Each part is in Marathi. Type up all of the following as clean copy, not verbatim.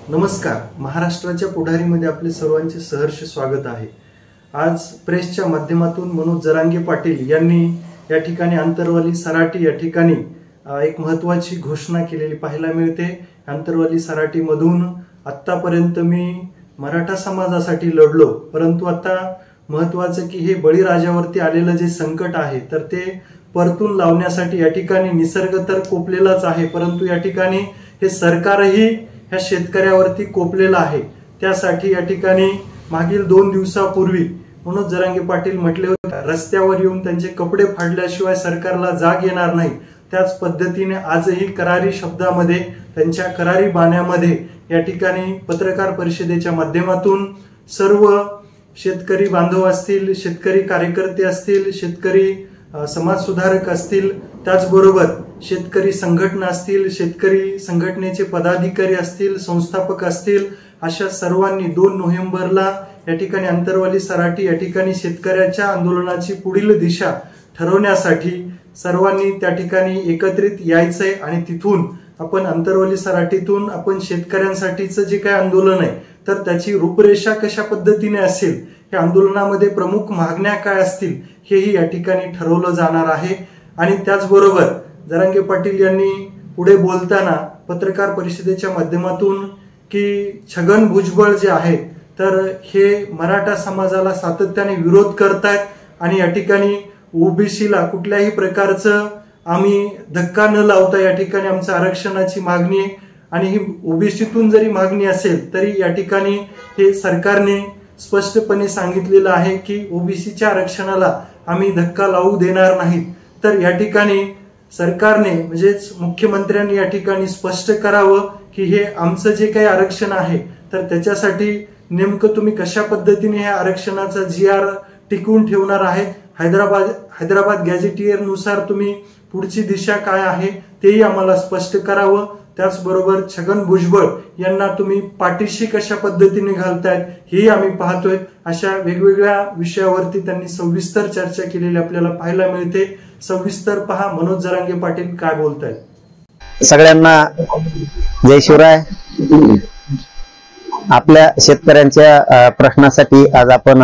नमस्कार. महाराष्ट्राच्या पुढारीमध्ये आपले सर्वांचे सहर्ष स्वागत आहे. आज प्रेसच्या माध्यमातून मनोज जरांगे पाटील यांनी या ठिकाणी आंतरवाली सराटी या ठिकाणी एक महत्त्वाची घोषणा केलेली पाहायला मिळते. आंतरवाली सराटीमधून आत्तापर्यंत मी मराठा समाजासाठी लढलो, परंतु आता महत्त्वाचं की हे बळीराजावरती आलेलं जे संकट आहे तर ते परतून लावण्यासाठी या ठिकाणी निसर्ग तर कोपलेलाच आहे, परंतु या ठिकाणी हे सरकारही ह्या शेतकऱ्यावरती कोपलेलं आहे. त्यासाठी या ठिकाणी मागील 2 दिवसापूर्वी मनोज जरांगे पाटील म्हटले होते, रस्त्यावर येऊन त्यांचे कपडे फाडल्याशिवाय सरकारला जाग येणार नाही. त्याच पद्धतीने आजही करारी शब्दामध्ये त्यांच्या करारी बाण्यामध्ये या ठिकाणी पत्रकार परिषदेच्या माध्यमातून सर्व शेतकरी बांधव असतील, शेतकरी कार्यकर्ते असतील, शेतकरी समाजसुधारक असतील, त्याचबरोबर शेतकरी संघटना असतील, शेतकरी संघटनेचे पदाधिकारी असतील, संस्थापक असतील, अशा सर्वांनी 2 नोव्हेंबरला या ठिकाणी आंतरवाली सराटी या ठिकाणी शेतकऱ्याच्या आंदोलनाची पुढील दिशा ठरवण्यासाठी सर्वांनी त्या ठिकाणी एकत्रित यायचंय आणि तिथून आपण आंतरवाली सराटीतून आपण शेतकऱ्यांसाठीचं जे काही आंदोलन आहे तर त्याची रूपरेषा कशा पद्धतीने असेल, या आंदोलनामध्ये प्रमुख मागण्या काय असतील हेही या ठिकाणी ठरवलं जाणार आहे. आणि त्याचबरोबर जरांगे पाटील यांनी पुढे बोलताना पत्रकार परिषदेच्या माध्यमातून की छगन भुजबळ जे आहेत तर हे मराठा समाजाला सातत्याने विरोध करतायत आणि या ठिकाणी ओबीसीला कुठल्याही प्रकारचं आम्ही धक्का न लावता या ठिकाणी आमचं आरक्षणाची मागणी आहे आणि ही ओबीसीतून जरी मागणी असेल तरी या ठिकाणी हे सरकारने स्पष्टपणे सांगितलेलं आहे की ओबीसीच्या आरक्षणाला आम्ही धक्का लावू देणार नाहीत. तर या ठिकाणी सरकारने म्हणजेच मुख्यमंत्र्यांनी या ठिकाणी स्पष्ट करावं की हे आमचं जे काही आरक्षण आहे तर त्याच्यासाठी नेमकं तुम्ही कशा पद्धतीने हे आरक्षणाचा GR टिकवून ठेवणार आहेत. हैदराबाद गॅझेटियर नुसार तुम्ही पुढची दिशा काय आहे तेही आम्हाला स्पष्ट करावं. त्याचबरोबर छगन भुजबळ यांना तुम्ही पाठीशी कशा पद्धतीने घालतायत हेही आम्ही पाहतोय. अशा वेगवेगळ्या विषयावरती त्यांनी सविस्तर चर्चा केलेली आपल्याला पाहायला मिळते. सविस्तर पहा मनोज जरांगे पाटील काय बोलतायत. सगळ्यांना जय शिवराय. आपल्या शेतकऱ्यांच्या प्रश्नासाठी आज आपण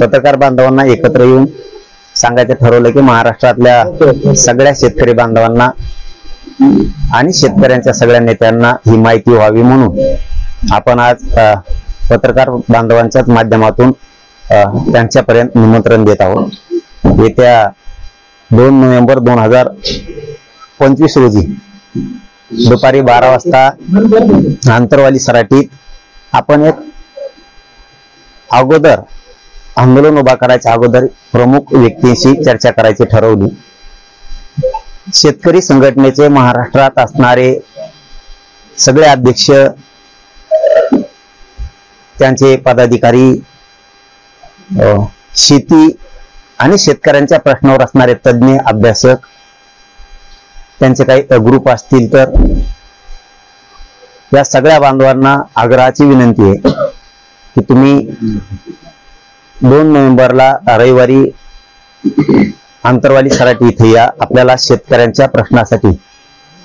पत्रकार बांधवांना एकत्र येऊन सांगायचं ठरवलं की महाराष्ट्रातल्या सगळ्या शेतकरी बांधवांना आणि शेतकऱ्यांच्या सगळ्या नेत्यांना ही माहिती व्हावी म्हणून आपण आज पत्रकार बांधवांच्याच माध्यमातून त्यांच्यापर्यंत निमंत्रण देत आहोत. येत्या 2 नोव्हेंबर 2025 रोजी दुपारी 12 वाजता आंतरवाली सराटीत आपण एक अगोदर आंदोलन उभा करायच्या अगोदर प्रमुख व्यक्तींशी चर्चा करायची ठरवली. शेतकरी संघटनेचे महाराष्ट्रात असणारे सगळे अध्यक्ष, त्यांचे पदाधिकारी, शेती आणि शेतकऱ्यांच्या प्रश्नावर असणारे तज्ञ अभ्यासक, त्यांचे काही ग्रुप असतील तर या सगळ्या बांधवांना आग्रहाची विनंती आहे की तुम्ही 2 नोव्हेंबरला रविवारी आंतरवाली सराटी इथे या. आपल्याला शेतकऱ्यांच्या प्रश्नासाठी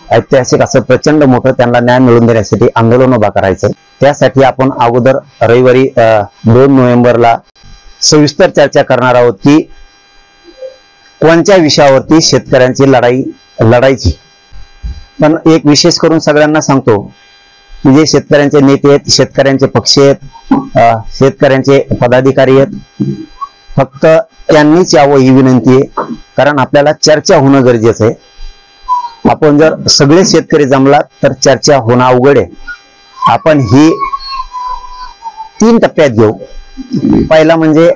ऐतिहासिक असं प्रचंड मोठं त्यांना न्याय मिळवून देण्यासाठी आंदोलन उभा करायचं. त्यासाठी आपण अगोदर रविवारी 2 नोव्हेंबरला सविस्तर चर्चा करणार आहोत की कोणत्या विषयावरती शेतकऱ्यांची लढायची. पण एक विशेष करून सगळ्यांना सांगतो की जे शेतकऱ्यांचे नेते आहेत, शेतकऱ्यांचे पक्ष आहेत, शेतकऱ्यांचे पदाधिकारी आहेत, फक्त त्यांनीच यावं ही विनंती आहे. कारण आपल्याला चर्चा होणं गरजेचं आहे. आपण जर सगळे शेतकरी जमलात तर चर्चा होणं अवघड आहे. आपण ही 3 टप्प्यात घेऊ. पहिला म्हणजे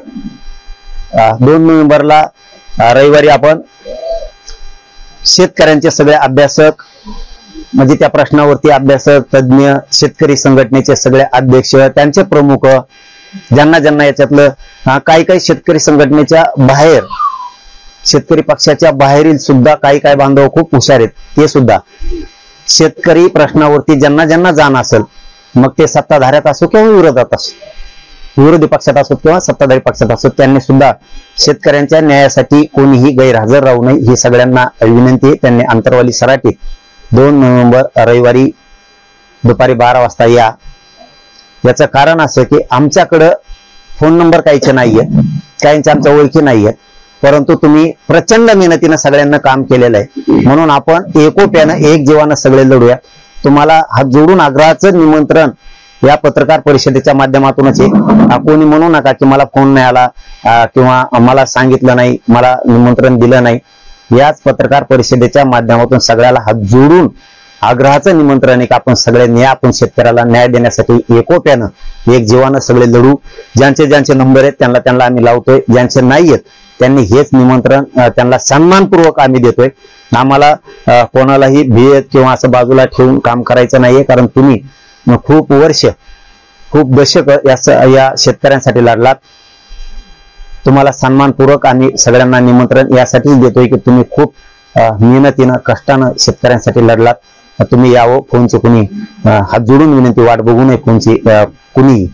2 नोव्हेंबरला रविवारी आपण शेतकऱ्यांचे सगळे अभ्यासक, म्हणजे त्या प्रश्नावरती अभ्यासक, तज्ञ, शेतकरी संघटनेचे सगळे अध्यक्ष, त्यांचे प्रमुख, ज्यांना याच्यातलं काही शेतकरी संघटनेच्या बाहेर, शेतकरी पक्षाच्या बाहेरील सुद्धा काही बांधव खूप हुशार आहेत, ते सुद्धा शेतकरी प्रश्नावरती ज्यांना जाण असेल, मग ते सत्ताधाऱ्यात असो किंवा विरोधात असो, विरोधी पक्षात असो किंवा सत्ताधारी पक्षात असो, त्यांनी सुद्धा शेतकऱ्यांच्या न्यायासाठी कोणीही गैरहजर राहू नये ही सगळ्यांना विनंती आहे. त्यांनी आंतरवाली सराटीत 2 नोव्हेंबर रविवारी दुपारी 12 वाजता या. याचं कारण असं की आमच्याकडं फोन नंबर काहीचे नाहीये, काहींच्या आमच्या ओळखी नाहीयेत, परंतु तुम्ही प्रचंड मेहनतीनं सगळ्यांना काम केलेलं आहे. म्हणून आपण एकोप्यानं एक जीवानं सगळे लढूया. तुम्हाला हात जोडून आग्रहाचं निमंत्रण या पत्रकार परिषदेच्या माध्यमातूनच आहे. कोणी म्हणू नका की मला फोन नाही आला किंवा मला सांगितलं नाही, मला निमंत्रण दिलं नाही. याच पत्रकार परिषदेच्या माध्यमातून सगळ्याला हात जोडून आग्रहाचं निमंत्रण आहे की आपण सगळ्यांनी आपण शेतकऱ्याला न्याय देण्यासाठी एकोप्यानं एक जीवानं सगळे लढू. ज्यांचे ज्यांचे नंबर आहेत त्यांना आम्ही लावतोय, ज्यांचे नाही आहेत त्यांनी हेच निमंत्रण त्यांना सन्मानपूर्वक आम्ही देतोय. आम्हाला कोणालाही भेद किंवा असं बाजूला ठेवून काम करायचं नाहीये, कारण तुम्ही खूप वर्ष खूप दशक या शेतकऱ्यांसाठी लढलात. तुम्हाला सन्मानपूर्वक आम्ही सगळ्यांना निमंत्रण यासाठीच देतोय की तुम्ही खूप मेहनतीनं कष्टानं शेतकऱ्यांसाठी लढलात. तुम्ही यावं. फोनचे कुणी हात जोडून विनंती, वाट बघू नये फोनची कुणी.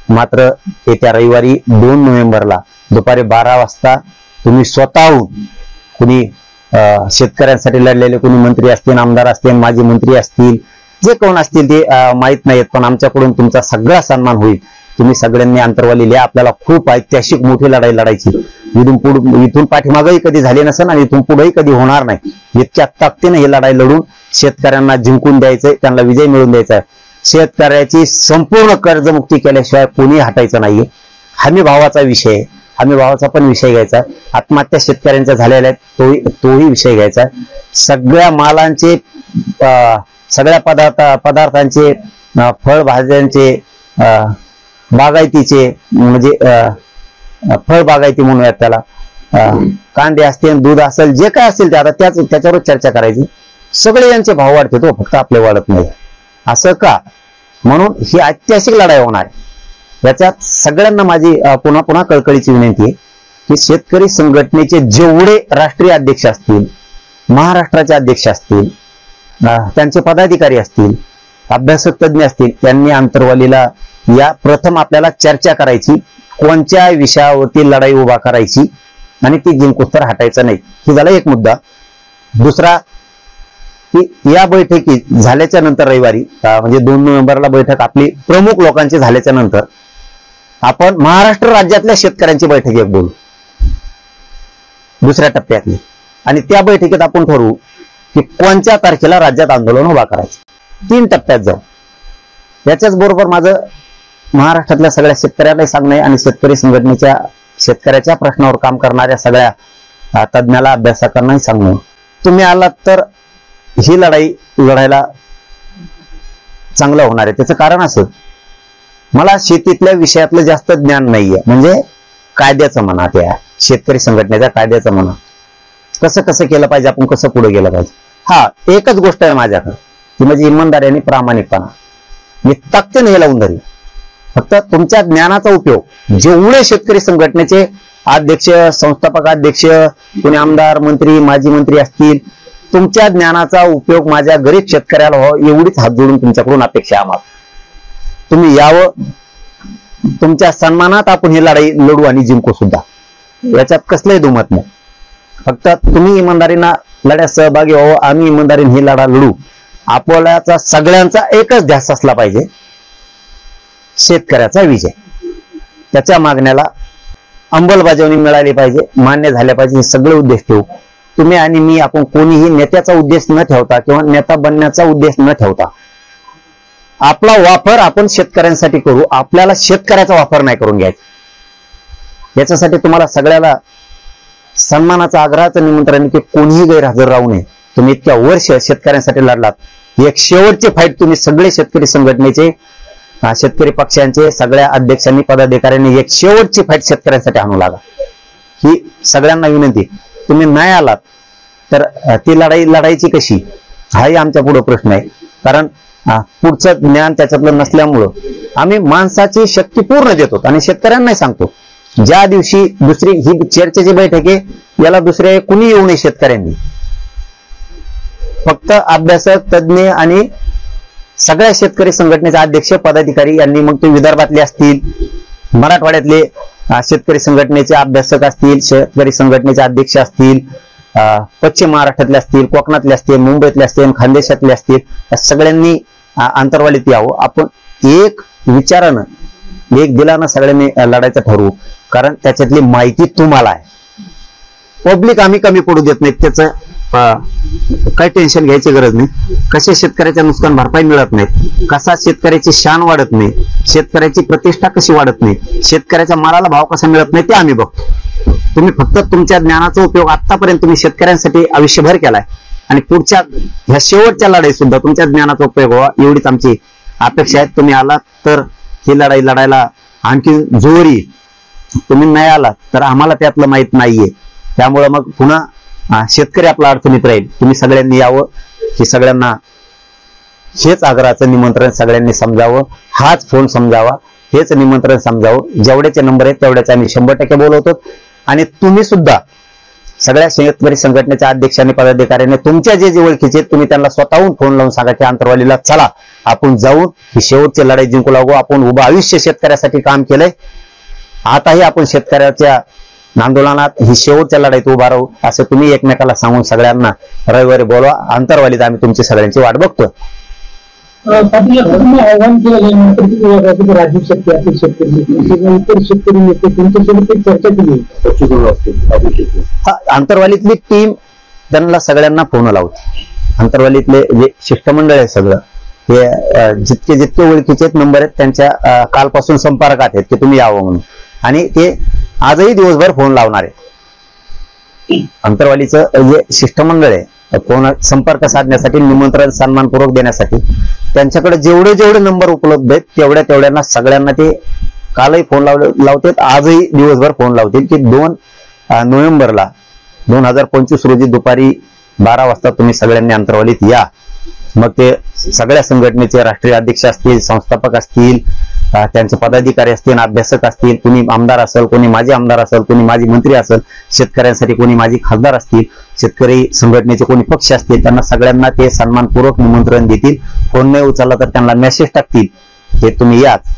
मात्र येत्या रविवारी 2 नोव्हेंबरला दुपारी 12 वाजता तुम्ही स्वतःहून कुणी शेतकऱ्यांसाठी लढलेले कुणी मंत्री असतील, आमदार असतील, माजी मंत्री असतील, जे कोण असतील ते माहित नाहीत, पण आमच्याकडून तुमचा सगळा सन्मान होईल. तुम्ही सगळ्यांनी अंतरवाली लिहा. आपल्याला खूप ऐतिहासिक मोठी लढाई लढायची. इथून पाठीमागही कधी झाली नसेल आणि इथून पुढेही कधी होणार नाही. इतक्या ताकदीने ही लढाई लढून शेतकऱ्यांना जिंकून द्यायचंय, त्यांना विजय मिळवून द्यायचा आहे. शेतकऱ्याची संपूर्ण कर्जमुक्ती केल्याशिवाय कोणी हटायचं नाहीये. हमी भावाचा विषय आहे, हमी भावाचा पण विषय घ्यायचा. आत्महत्या शेतकऱ्यांच्या झालेल्या आहेत, तोही विषय घ्यायचा. सगळ्या मालांचे, सगळ्या पदार्थांचे, फळभाज्यांचे, बागायतीचे, म्हणजे फळबागायती म्हणूयात त्याला, कांदे असतील, दूध असेल, जे काय असेल ते आता त्याच्यावर चर्चा करायची. सगळे यांचे भाव वाढते, तो फक्त आपले वाढत नाही. असं का? म्हणून ही ऐतिहासिक लढाई होणार. याच्यात सगळ्यांना माझी पुन्हा पुन्हा कळकळीची विनंती आहे की शेतकरी संघटनेचे जेवढे राष्ट्रीय अध्यक्ष असतील, महाराष्ट्राचे अध्यक्ष असतील, त्यांचे पदाधिकारी असतील, अभ्यासक तज्ज्ञ असतील, त्यांनी आंतरवालीला या प्रथम आपल्याला चर्चा करायची, कोणत्या विषयावरती लढाई उभा करायची आणि ती जिंकूस तर हटायचं नाही. ही झाला एक मुद्दा. दुसरा की या बैठकी झाल्याच्या नंतर रविवारी म्हणजे 2 नोव्हेंबरला बैठक आपली प्रमुख लोकांची झाल्याच्या नंतर आपण महाराष्ट्र राज्यातल्या शेतकऱ्यांची बैठक एक बोलू, दुसऱ्या टप्प्यातली. आणि त्या बैठकीत आपण ठरवू की कोणत्या तारखेला राज्यात आंदोलन उभा करायचं. 3 टप्प्यात जाऊ. याच्याच बरोबर माझं महाराष्ट्रातल्या सगळ्या शेतकऱ्यालाही सांगणं आणि शेतकरी संघटनेच्या शेतकऱ्याच्या प्रश्नावर काम करणाऱ्या सगळ्या तज्ज्ञाला, अभ्यासकांनाही सांगणं, तुम्ही आलात तर ही लढाई लढायला चांगलं होणार आहे. त्याचं कारण असं, मला शेतीतल्या विषयातलं जास्त ज्ञान नाहीये, म्हणजे कायद्याचं म्हणा, त्या शेतकरी संघटनेच्या कायद्याचं म्हणा, कसं कसं केलं पाहिजे, आपण कसं पुढे गेलं पाहिजे. हा एकच गोष्ट आहे माझ्याकडे, ती म्हणजे इमानदारी आणि प्रामाणिकपणा. मी ताकदीने हे लावून धरेन. फक्त तुमच्या ज्ञानाचा उपयोग जेवढे शेतकरी संघटनेचे अध्यक्ष, संस्थापक अध्यक्ष, कोणी आमदार, मंत्री, माजी मंत्री असतील, तुमच्या ज्ञानाचा उपयोग माझ्या गरीब शेतकऱ्याला व्हावा एवढीच हात जोडून तुमच्याकडून अपेक्षा आम्हाला. तुम्ही यावं. तुमच्या सन्मानात आपण ही लढाई लढू आणि जिंकू सुद्धा, याच्यात कसलंही दुमत नाही. फक्त तुम्ही इमानदारीनं लढ्यात सहभागी व्हावं, आम्ही इमानदारीने ही लढा लढू. आपल्याचा सगळ्यांचा एकच ध्यास असला पाहिजे, शेतकऱ्याचा विजय. त्याच्या मागण्याला अंमलबजावणी मिळाली पाहिजे, मान्य झाल्या पाहिजे. हे सगळे उद्देश ठेवू. तुम्ही आणि मी, आपण कोणीही नेत्याचा उद्देश न ठेवता किंवा नेता बनण्याचा उद्देश न ठेवता आपला वापर आपण शेतकऱ्यांसाठी करू. आपल्याला शेतकऱ्याचा वापर नाही करून घ्यायचा. याच्यासाठी तुम्हाला सगळ्याला सन्मानाचा, आग्रहाचं निमंत्रण की कोणीही गैरहजर राहू नये. तुम्ही इतक्या वर्ष शेतकऱ्यांसाठी लढलात. एक शेवटची फाईट तुम्ही सगळे शेतकरी संघटनेचे, शेतकरी पक्षांचे सगळ्या अध्यक्षांनी, पदाधिकाऱ्यांनी एक शेवटची फाईट शेतकऱ्यांसाठी आणू लागा. ही सगळ्यांना विनंती. तुम्ही नाही आलात तर ती लढाई लढायची कशी, हाही आमच्या पुढे प्रश्न आहे. कारण पुढचं ज्ञान त्याच्यातलं नसल्यामुळं आम्ही माणसाची शक्ती पूर्ण देतो आणि शेतकऱ्यांनाही सांगतो, ज्या दिवशी दुसरी ही चर्चेची बैठक आहे, याला दुसरे कुणी येऊ नये. शेतकऱ्यांनी फक्त अभ्यासक, तज्ज्ञ आणि सगळ्या शेतकरी संघटनेचे अध्यक्ष, पदाधिकारी यांनी, मग ते विदर्भातले असतील, मराठवाड्यातले शेतकरी संघटनेचे अभ्यासक असतील, शेतकरी संघटनेचे अध्यक्ष असतील, पश्चिम महाराष्ट्रातले असतील, कोकणातले असतील, मुंबईतले असतील, खानदेशातले असतील, या सगळ्यांनी आंतरवालीत यावं. आपण एक विचारानं एक दिलानं सगळ्यांनी लढायचं ठरवू, कारण त्याच्यातली माहिती तुम्हाला आहे. पब्लिक आम्ही कमी पडू देत नाहीत, त्याचं काही टेन्शन घ्यायची गरज नाही. कशा शेतकऱ्याच्या नुकसान भरपाई मिळत नाही, कसा शेतकऱ्याची शान वाढत नाही, शेतकऱ्याची प्रतिष्ठा कशी वाढत नाही, शेतकऱ्याच्या मालाला भाव कसा मिळत नाही ते आम्ही बघतो. तुम्ही फक्त तुमच्या ज्ञानाचा उपयोग आतापर्यंत तुम्ही शेतकऱ्यांसाठी आयुष्यभर केलाय आणि पुढच्या ह्या शेवटच्या लढाई सुद्धा तुमच्या ज्ञानाचा उपयोग व्हावा एवढीच आमची अपेक्षा आहे. तुम्ही आलात तर ही लढाई लढायला आणखी जोर येईल. तुम्ही नाही आलात तर आम्हाला त्यातलं माहित नाहीये. त्यामुळे मग पुन्हा शेतकरी आपला अडचणीत राहील. तुम्ही सगळ्यांनी यावं, हे सगळ्यांना हेच आग्रहाचं निमंत्रण सगळ्यांनी समजावं, हाच फोन समजावा, हेच निमंत्रण समजावं. जेवढ्याचे नंबर आहेत तेवढ्याचे आम्ही 100% बोलवतो. आणि तुम्ही सुद्धा सगळ्या शेतकरी संघटनेच्या अध्यक्षांनी पदाधिकाऱ्यांनी तुमच्या जे ओळखीचे तुम्ही त्यांना स्वतःहून फोन लावून सांगा की आंतरवालीला चला, आपण जाऊन ही शेवटची लढाई जिंकू लागू. आपण उभं आयुष्य शेतकऱ्यासाठी काम केलंय, आताही आपण शेतकऱ्याच्या आंदोलनात ही शेवटच्या लढाईत उभा राहू असं तुम्ही एकमेकाला सांगून सगळ्यांना रविवारी बोलवा. आंतरवालीत आम्ही तुमची सगळ्यांची वाट बघतो. आव्हान केलं राज्य शेतकरी शेतकरी नेते त्यांच्यासोबत चर्चा केली. आंतरवालीतली टीम त्यांना सगळ्यांना फोन लावते. आंतरवालीतले जे शिष्टमंडळ आहे सगळं हे जितके ओळखीचे नंबर आहेत त्यांच्या कालपासून संपर्कात आहेत की तुम्ही यावं म्हणून, आणि ते आजही दिवसभर फोन लावणार आहेत. आंतरवालीचं जे शिष्टमंडळ आहे फोन संपर्क साधण्यासाठी, निमंत्रण सन्मानपूर्वक देण्यासाठी त्यांच्याकडे जेवढे नंबर उपलब्ध आहेत तेवढ्यांना सगळ्यांना ते कालही फोन लावतात, आजही दिवसभर फोन लावतील की 2 नोव्हेंबरला 2025 रोजी दुपारी 12 वाजता तुम्ही सगळ्यांनी आंतरवालीत या. मग ते सगळ्या संघटनेचे राष्ट्रीय अध्यक्ष असतील, संस्थापक असतील, त्यांचे पदाधिकारी असतील, अभ्यासक असतील, कोणी आमदार असेल, कोणी माजी आमदार असेल, कोणी माजी मंत्री असेल, शेतकऱ्यांसाठी कोणी माजी खासदार असतील, शेतकरी संघटनेचे कोणी पक्ष असतील, त्यांना सगळ्यांना ते सन्मानपूर्वक निमंत्रण देतील. फोन नाही उचलला तर त्यांना मेसेज टाकतील की तुम्ही याच.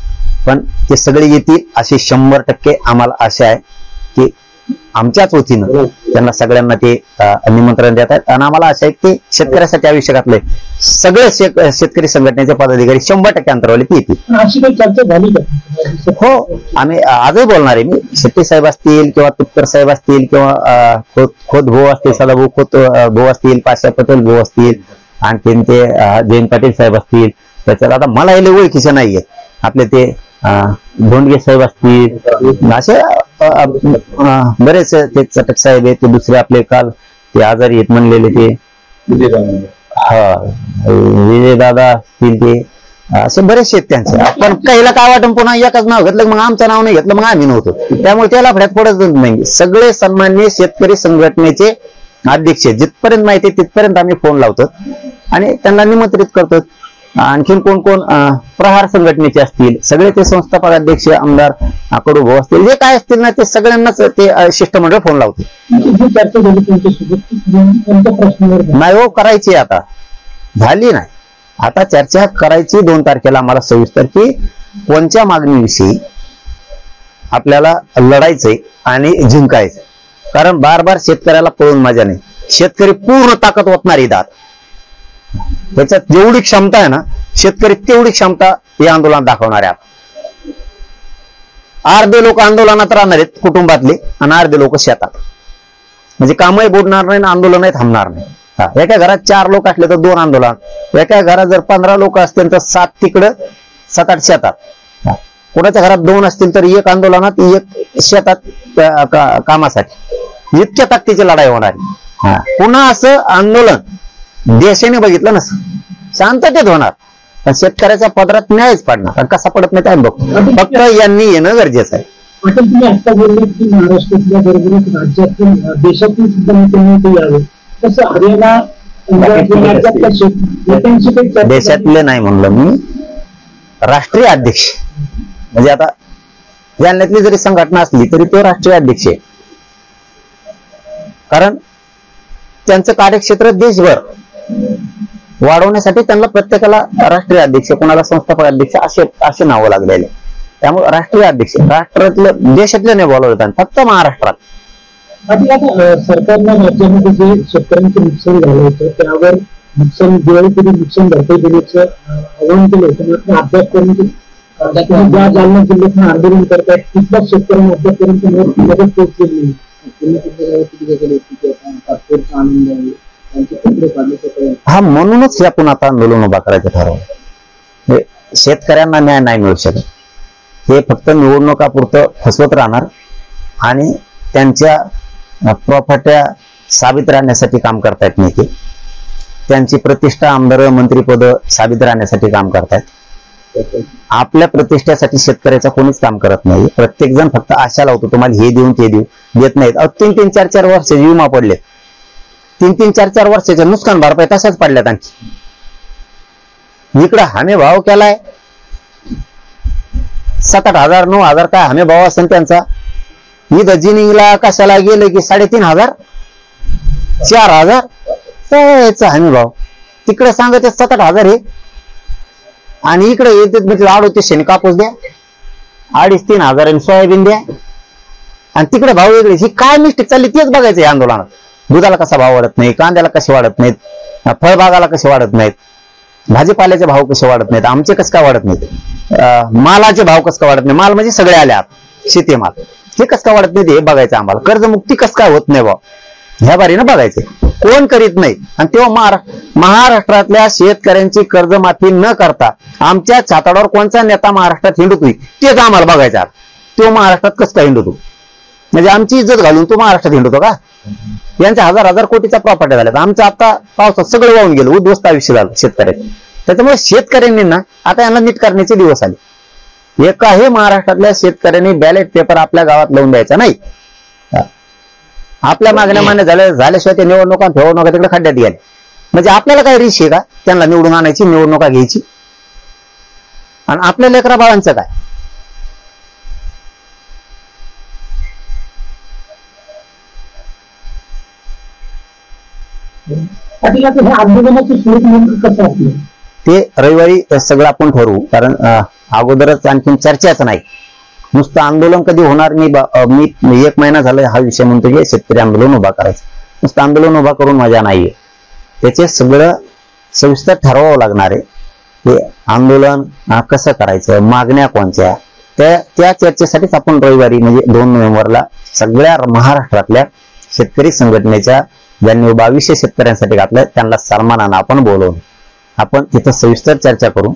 पण ते सगळे येतील अशी 100% आम्हाला आशा आहे की आमच्याच वतीनं त्यांना सगळ्यांना ते निमंत्रण देतात. आणि आम्हाला आशा आहे की शेतकऱ्यासाठी आयुष्य घातलंय सगळे शेतकरी संघटनेचे पदाधिकारी 100% अंतरावलीत येतील. अशी काही चर्चा झाली का? हो, आम्ही आजही बोलणार आहे. मी शेट्टी साहेब असतील किंवा तुपकर साहेब असतील किंवा खोत भाऊ असतील, सदाभाऊ खोत भाऊ असतील, पाशा पटेल भाऊ असतील, आणखीन ते जयंत पाटील साहेब असतील. त्याच्यात आता मला हे ओळखीचे नाहीये. आपले ते धोंडगे साहेब असतील, असे बरेच ते चटक साहेब आहेत, ते दुसरे आपले काल ते आजारी आहेत म्हणलेले ते विजय दादा असतील, ते असे बरेचसे आहेत त्यांचे. आपण काहीला काय वाटून पुन्हा एकच नाव घेतलं मग आमचं नाव नाही घेतलं मग आम्ही नव्हतो, त्यामुळे त्याला फड्यात पडत नाही. सगळे सन्माननीय शेतकरी संघटनेचे अध्यक्ष जिथपर्यंत माहिती तिथपर्यंत आम्ही फोन लावतो आणि त्यांना निमंत्रित करतो. आणखीन कोण कोण प्रहार संघटनेचे असतील, सगळे ते संस्थापक अध्यक्ष, आमदार कडू भाऊ असतील, जे काय असतील ना ते सगळ्यांनाच ते शिष्टमंडळ फोन लावते. नाही हो, करायची आता झाली नाही. आता चर्चा करायची 2 तारखेला आम्हाला सविस्तर की कोणत्या मागणीविषयी आपल्याला लढायचंय आणि जिंकायचंय. कारण बार शेतकऱ्याला पळून मजा नाही. शेतकरी पूर्ण ताकद ओतणारी दात, त्याच्यात जेवढी क्षमता आहे ना शेतकरी तेवढी क्षमता हे आंदोलन दाखवणार आहे. अर्धे लोक आंदोलनात राहणार आहेत कुटुंबातले आणि अर्धे लोक शेतात, म्हणजे कामही बुडणार नाही आणि आंदोलनही थांबणार नाही. एका घरात 4 लोक असले तर 2 आंदोलन, एका घरात जर 15 लोक असतील तर 7 तिकडं 7-8 शेतात, कोणाच्या घरात 2 असतील तर 1 आंदोलनात 1 शेतात कामासाठी. इतक्या ताकदीची लढाई होणार. पुन्हा असं आंदोलन देशाने बघितलं ना शांततेत होणार, पण शेतकऱ्याच्या पदरात न्यायच पडणार. कसा पडत नाही काय बघतो, फक्त यांनी येणं गरजेचं आहे. पाटील, तुम्ही आता बोलले की महाराष्ट्रातल्या बरोबरच राज्यातून देशातून सुद्धा मुख्यमंत्री यावे, तसं हरियाणा देशातले नाही म्हणलं मी, राष्ट्रीय अध्यक्ष. म्हणजे आता जालन्यातली जरी संघटना असली तरी तो राष्ट्रीय अध्यक्ष आहे, कारण त्यांचं कार्यक्षेत्र देशभर वाढवण्यासाठी त्यांना प्रत्येकाला राष्ट्रीय अध्यक्ष, कोणाला संस्थापक अध्यक्ष असे नावं लागलेले. त्यामुळे राष्ट्रीय अध्यक्ष राष्ट्रातलं देशातले नाही बोलवतात, फक्त महाराष्ट्रात. आता सरकारनं राज्यामध्ये जे शेतकऱ्यांचं नुकसान झालं होतं त्यावर दिवाळी कधी नुकसान भरपाई देण्याचं आवाहन केलं होतं. मात्र अभ्यास करून ज्या जालना जिल्ह्यातून आंदोलन करतायत तिथल्याच शेतकऱ्यांना अद्यापर्यंत मदत पोहोचलेली नाही. हा, म्हणूनच हे आपण आता आंदोलन उभा करायचं ठरवलं. शेतकऱ्यांना न्याय नाही मिळू शकत. हे फक्त निवडणुकापुरतं फसवत राहणार आणि त्यांच्या प्रॉपर्ट्या साबित राहण्यासाठी काम करतायत नेते. त्यांची प्रतिष्ठा, आमदार, मंत्रीपद साबित राहण्यासाठी काम करतायत. आपल्या प्रतिष्ठेसाठी शेतकऱ्याचं कोणीच काम करत नाही. प्रत्येक जण फक्त आशा लावतो, तुम्हाला हे देऊन ते देत नाहीत. 3-3, 4-4 वर्ष विमा पडले. 3-3, 4-4 वर्षाच्या नुकसान भरपाई तशाच पडल्यात. आणखी इकडे हमी भाव केलाय 7-8 हजार 9 हजार काय हमी भाव असेल त्यांचा. इथं जिनिंगला कशाला गेले की 3,500 4,000 याचा हमी भाव. तिकडे सांगत 7-8 हजार हे, आणि इकडे येते म्हणजे 3800 कापूस द्या, 2,500-3 हजार सोयाबीन द्या, आणि तिकडे भाव वेगळे. ही काय मिस्टेक चालली तेच बघायचं या आंदोलनात. दुधाला कसा भाव वाढत नाही, कांद्याला कसे वाढत नाहीत, फळबागाला कसे वाढत नाहीत, भाजीपाल्याचे भाव कसे वाढत नाहीत, आमचे कसं काय वाढत नाहीत, मालाचे भाव कसं काय वाढत नाही, माल म्हणजे सगळे आले शेतीमाल, हे कसं काय वाढत नाही हे बघायचं आम्हाला. कर्जमुक्ती कसं काय होत नाही भाव ह्या बारीनं बघायचं. कोण करीत नाही. आणि तेव्हा महाराष्ट्रातल्या शेतकऱ्यांची कर्जमाफी न करता आमच्या छाताडावर कोणचा नेता महाराष्ट्रात हिंडतोय तेच आम्हाला बघायचं. तो महाराष्ट्रात कसं काय हिंडतो, म्हणजे आमची इज्जत घालून तो महाराष्ट्रात हिंडतो का? यांच्या 1000 कोटीच्या प्रॉपर्टी झाल्या. आमचं आता पावसात सगळं वाहून गेलं, उद्ध्वस्त आयुष्य झालं शेतकऱ्यांचं. त्याच्यामुळे शेतकऱ्यांनी ना आता यांना नीट करण्याचे दिवस आले. एकाही महाराष्ट्रातल्या शेतकऱ्यांनी बॅलेट पेपर आपल्या गावात लावून द्यायचा नाही. आपल्या मागण्या मान्य झाल्याशिवाय ते निवडणुका फेवडणुका तिकडे खड्ड्यात गेले. म्हणजे आपल्याला काय रिश आहे का त्यांना निवडून आणायची, निवडणुका घ्यायची? आणि आपल्या लेकरा बाळांचं काय? आंदोलनाचं स्वरूप नेमकं कसं असलं ते रविवारी सगळं आपण ठरवू. कारण अगोदरच आणखी चर्चाच नाही. नुसतं आंदोलन कधी होणार मी 1 महिना झाला हा विषय म्हणतो की शेतकरी आंदोलन उभा करायचं. नुसतं आंदोलन उभा करून मजा नाहीये. त्याचे सगळं सविस्तर ठरवावं लागणार आहे. हे आंदोलन कसं करायचं, मागण्या कोणत्या, त्या चर्चेसाठीच आपण रविवारी म्हणजे 2 नोव्हेंबरला सगळ्या महाराष्ट्रातल्या शेतकरी संघटनेच्या ज्यांनी 2200 शेतकऱ्यांसाठी घातलं त्यांना सन्मानानं आपण बोलवून आपण तिथं सविस्तर चर्चा करू.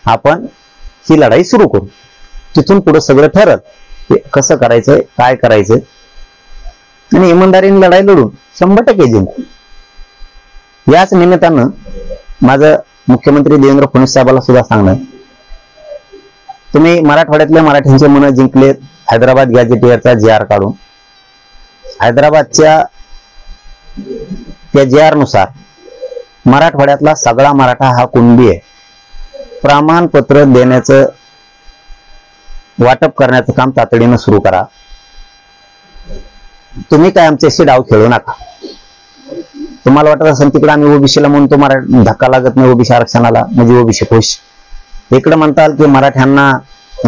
आपण ही लढाई सुरू करू. तिथून पुढे सगळं ठरत कसं करायचं, काय करायचं, आणि इमानदारीने लढाई लढून 100% जिंकू. याच निमित्तानं माझं मुख्यमंत्री देवेंद्र फडणवीस साहेबांना सुद्धा सांगणं, तुम्ही मराठवाड्यातल्या मराठ्यांचे मन जिंकलेत. हैदराबाद गॅझेटियरचा JR काढून हैदराबादच्या त्या JR नुसार मराठवाड्यातला सगळा मराठा हा कुणबी आहे. प्रमाणपत्र देण्याचं वाटप करण्याचं काम तातडीनं सुरू करा. तुम्ही काय आमच्याशी डाव खेळू नका. तुम्हाला वाटत असेल तिकडे आम्ही ओबीसीला म्हणतो धक्का लागत नाही ओबीसी आरक्षणाला म्हणजे ओबीसी खुश. इकडे म्हणताल की मराठ्यांना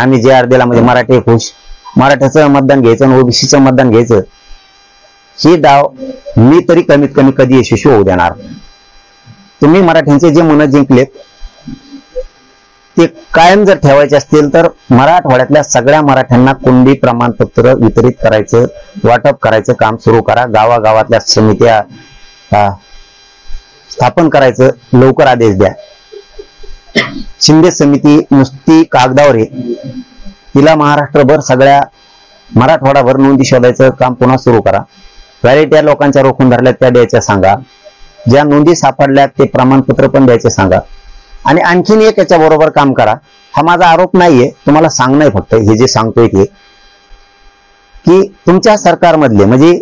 आम्ही JR दिला म्हणजे मराठी खुश, मराठ्याचं मतदान घ्यायचं आणि ओबीसीचं मतदान घ्यायचं. ही डाव मी तरी कमीत कमी कधी यशस्वी होऊ देणार. तुम्ही मराठ्यांचे जे मन जिंकलेत ते कायम जर ठेवायचे असतील तर मराठवाड्यातल्या सगळ्या मराठ्यांना कुणबी प्रमाणपत्र वितरित करायचं, वाटप करायचं काम सुरू करा. गावागावातल्या समित्या स्थापन करायचं लवकर आदेश द्या. शिंदे समिती नुसती कागदावर आहे, तिला महाराष्ट्रभर सगळ्या मराठवाडाभर नोंदी शोधायचं काम पुन्हा सुरू करा. व्हॅलिटी लोकांच्या रोखून धरल्यात त्या द्यायच्या सांगा. ज्या नोंदी सापडल्यात ते प्रमाणपत्र पण द्यायचे सांगा. आणि आणखीन एक याच्या बरोबर काम करा. हा माझा आरोप नाहीये, तुम्हाला सांगणं फक्त हे जे सांगतोय ते की तुमच्या सरकारमधले म्हणजे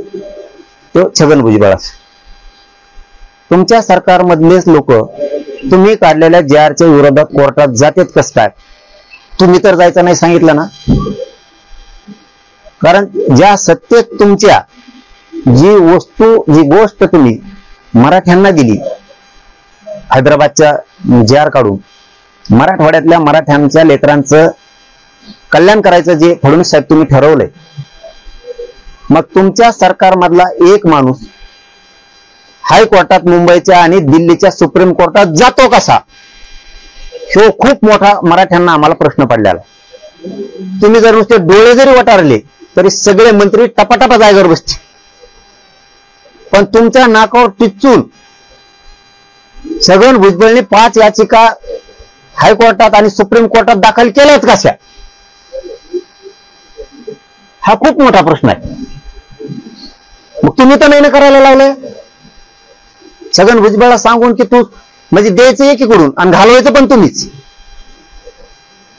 तो छगन भुजबळ तुमच्या सरकारमधलेच लोक तुम्ही काढलेल्या JRच्या विरोधात कोर्टात जातात कसं काय? तुम्ही तर जायचं नाही सांगितलं ना. कारण ज्या सत्तेत तुमच्या जी गोष्ट तुम्ही मराठ्यांना दिली हैदराबादच्या JR काढून मराठवाड्यातल्या मराठ्यांच्या लेकरांचं कल्याण करायचं जे फडणवीस साहेब तुम्ही ठरवलंय, मग तुमच्या सरकारमधला एक माणूस हायकोर्टात मुंबईच्या आणि दिल्लीच्या सुप्रीम कोर्टात जातो कसा, ह्यो खूप मोठा मराठ्यांना आम्हाला प्रश्न पडलेला. तुम्ही जर नुसते डोळे जरी वटारले तरी सगळे मंत्री टपाटपा जागेवर बसते, पण तुमच्या नाकावर टिचून छगन भुजबळने 5 याचिका हायकोर्टात आणि सुप्रीम कोर्टात दाखल केल्यात कशा, हा खूप मोठा प्रश्न आहे. मग तुम्ही तर नाही करायला लावलंय. छगन भुजबळला सांगून की तू म्हणजे द्यायचं एकीकडून आणि घालवायचं पण तुम्हीच.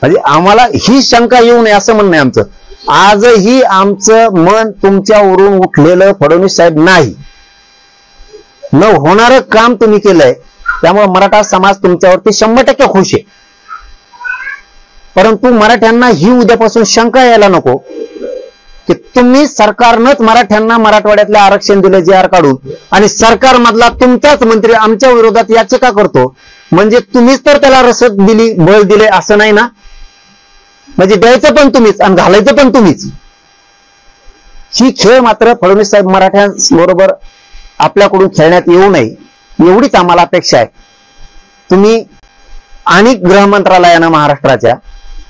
म्हणजे आम्हाला ही शंका येऊ नये असं म्हणणं आहे आमचं. आजही आमचं मन तुमच्यावरून उठलेलं फडणवीस साहेब नाही. न होणारं काम तुम्ही केलंय, त्यामुळे मराठा समाज तुमच्यावरती 100% खुश आहे. परंतु मराठ्यांना ही उद्यापासून शंका यायला नको की तुम्ही सरकारनंच मराठ्यांना मराठवाड्यातलं आरक्षण दिलं JR काढून, आणि सरकारमधला तुमचाच मंत्री आमच्या विरोधात याचिका करतो, म्हणजे तुम्हीच तर त्याला रसद दिली, बळ दिले असं नाही ना. म्हणजे द्यायचं पण तुम्हीच आणि घालायचं पण तुम्हीच. ही खेळ मात्र फडणवीस साहेब मराठ्यांबरोबर आपल्याकडून खेळण्यात येऊ नये एवढीच आम्हाला अपेक्षा आहे. तुम्ही आणि गृह मंत्रालयानं महाराष्ट्राच्या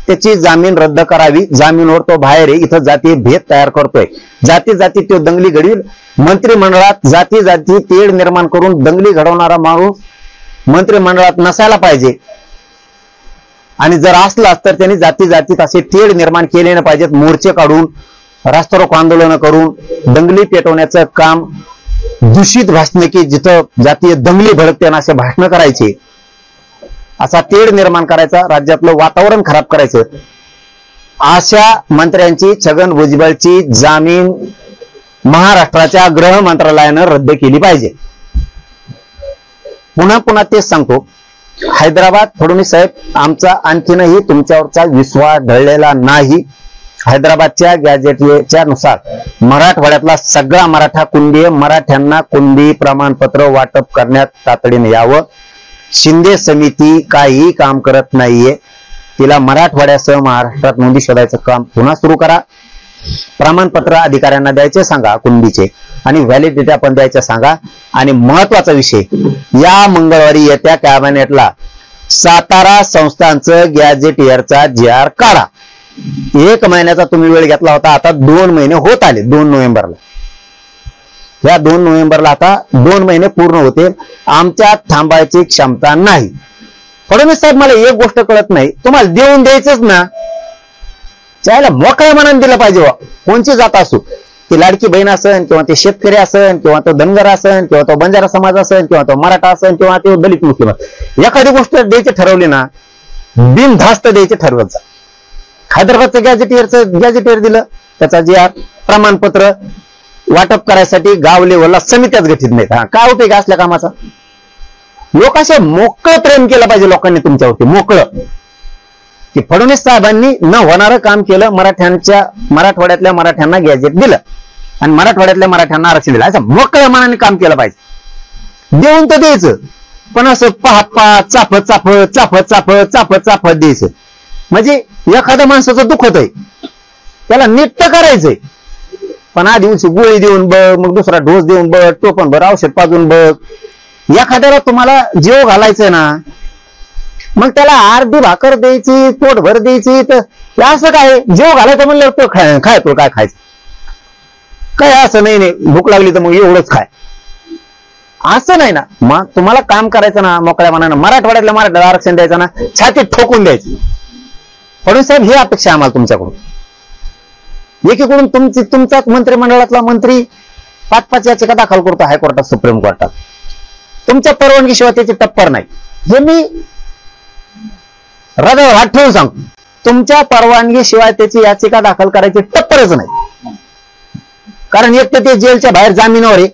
त्याची जामीन रद्द करावी. जामीनवर तो बाहेर आहे, इथं जातीय भेद तयार करतोय, जाती जाती तो दंगली घडवील. मंत्रिमंडळात जाती जाती तेढ निर्माण करून दंगली घडवणारा माणूस मंत्रिमंडळात नसायला पाहिजे, आणि जर असलाच तर त्यांनी जाती जातीत असे तेढ निर्माण केले नाही पाहिजेत. मोर्चे काढून, रास्तारोको आंदोलनं करून दंगली पेटवण्याचं काम, दूषित भाषणे की जिथं जातीय दंगली भडकते ना असे भाषणं करायचे, असा तेढ निर्माण करायचा, राज्यातलं वातावरण खराब करायचं. अशा मंत्र्यांची, छगन भुजबळची जामीन महाराष्ट्राच्या गृह मंत्रालयानं रद्द केली पाहिजे. पुन्हा पुन्हा तेच सांगतो, हैदराबाद फडणवीस साहेब आमचा आणखीनही तुमच्यावरचा विश्वास ढळलेला नाही. हैदराबादच्या गॅजेटच्या नुसार मराठवाड्यातला सगळा मराठा कुणबी मराठ्यांना कुणबी प्रमाणपत्र वाटप करण्यात तातडीने यावं. शिंदे समिती काही काम करत नाहीये, तिला मराठवाड्यासह महाराष्ट्रात नोंदी शोधायचं काम पुन्हा सुरू करा. प्रमाणपत्र अधिकाऱ्यांना द्यायचे सांगा कुणबीचे, आणि व्हॅलिडिटी पण द्यायचं सांगा. आणि महत्वाचा विषय, या मंगळवारी येत्या कॅबिनेटला सातारा संस्थांचं गॅजेटियरचा JR काढा. 1 महिन्याचा तुम्ही वेळ घेतला होता, आता 2 महिने होत आले. 2 नोव्हेंबरला, या 2 नोव्हेंबरला आता 2 महिने पूर्ण होते. आमच्यात थांबायची क्षमता नाही. फडणवीस साहेब, मला एक गोष्ट कळत नाही, तुम्हाला देऊन द्यायचंच ना, त्याला मोकळ्या मनाने दिलं पाहिजे. कोणची जात असू, ती लाडकी बहीण असन, किंवा ते शेतकरी असन, किंवा तो धनगर असन, किंवा तो बंजारा समाज असन, किंवा तो मराठा असन, किंवा तो दलित मुस्लिम. एखादी गोष्ट द्यायची ठरवली ना, बिनधास्त द्यायची ठरवत जा. हैदराबादचं गॅजेटियर दिलं, त्याचा JR प्रमाणपत्र वाटप करायसाठी गाव लेवलला समित्याच गठीत नाहीत. काय उपयोग असल्या कामाचा? लोक असे मोकळं प्रेम केलं पाहिजे लोकांनी तुमच्यावरती, मोकळं, की फडणवीस साहेबांनी न होणारं काम केलं. मराठवाड्यातल्या मराठ्यांना गॅजेट दिलं आणि मराठवाड्यातल्या मराठ्यांना आरक्षण दिलं, असं मोकळ्या मनाने काम केलं पाहिजे. देऊन तर द्यायचं, पण असं पाहत चाफत द्यायचं. म्हणजे एखाद्या माणसाचं दुखत आहे, त्याला नीट करायचंय, पण आधी गोळी देऊन बघ, मग दुसरा डोस देऊन बघ, टोपण भर औषध पाजून बघ. एखाद्याला तुम्हाला जीव घालायचंय ना, मग त्याला अर्धी भाकर द्यायची, पोटभर द्यायची, तर असं काय जीव घालायचं म्हणलं तो खायतो, काय खायचं काय असं नाही, भूक लागली तर मग एवढंच खाय, असं नाही ना. मग तुम्हाला काम करायचं ना मोकळ्या मनानं, मराठवाड्याला आरक्षण द्यायचं ना, छातीत ठोकून द्यायचं. फडणवीस साहेब, ही अपेक्षा आम्हाला तुमच्याकडून. एकीकडून तुमचाच मंत्रिमंडळातला मंत्री 5-5 याचिका दाखल करतो हायकोर्टात, सुप्रीम कोर्टात. तुमच्या परवानगीशिवाय त्याची टप्पर नाही. हे मी हृदयावर हात ठेवून सांगतो, तुमच्या परवानगीशिवाय त्याची याचिका दाखल करायची टप्परच नाही. कारण एक तर ते जेलच्या बाहेर जामिनावर आहे,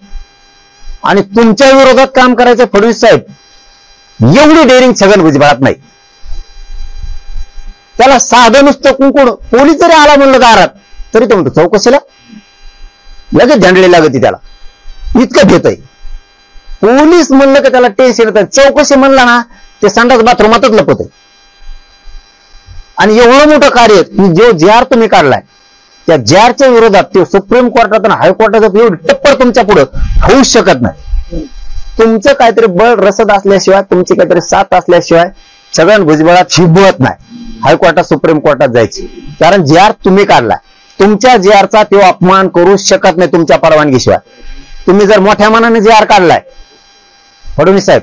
आणि तुमच्या विरोधात काम करायचं फडणवीस साहेब, एवढी डेअरिंग छगन भुजबळात नाही. त्याला साधं नुसतं कुंकुड, पोलीस जरी आला म्हणलं दारात तरी तो म्हणतो चौकशीला लगेच झंडली लागते, त्याला इतकं भेट आहे. पोलीस म्हणलं की त्याला टेन्शन येतं, चौकशी म्हणला ना ते संडास बाथरूमातच लपत आहे. आणि एवढं मोठं कार्य की जो JR तुम्ही काढलाय, त्या JRच्या विरोधात ते सुप्रीम कोर्टात आणि हायकोर्टात एवढी टप्पर तुमच्या पुढं होऊच शकत नाही. तुमचं काहीतरी बळ रसद असल्याशिवाय, तुमची काहीतरी साथ असल्याशिवाय छगन भुजबळात शिबवत नाही हायकोर्टात, सुप्रीम कोर्टात जायची. कारण जे आर तुम्ही काढलाय, तुमच्या जे आरचा तो अपमान करू शकत नाही तुमच्या परवानगीशिवाय. तुम्ही जर मोठ्या मनाने जे आर काढलाय फडणवीस साहेब,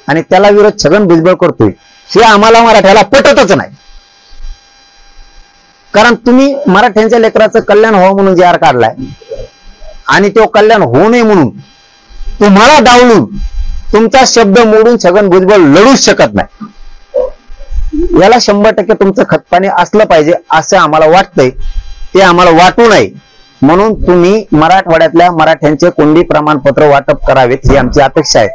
आणि त्याला विरोध छगन भुजबळ करतोय, हे आम्हाला मराठ्याला पटतच नाही. कारण तुम्ही मराठ्यांच्या लेकराचं कल्याण व्हावं म्हणून जे आर काढलाय, आणि तो कल्याण होऊ नये म्हणून तुम्हाला डावलून तुमचा शब्द मोडून छगन भुजबळ लढूच शकत नाही. याला 100% तुमचं खतपाणी असलं पाहिजे असं आम्हाला वाटतंय. ते आम्हाला वाटू नये म्हणून तुम्ही मराठवाड्यातल्या मराठ्यांचे कोंडी प्रमाणपत्र वाटप करावेत ही आमची अपेक्षा आहे.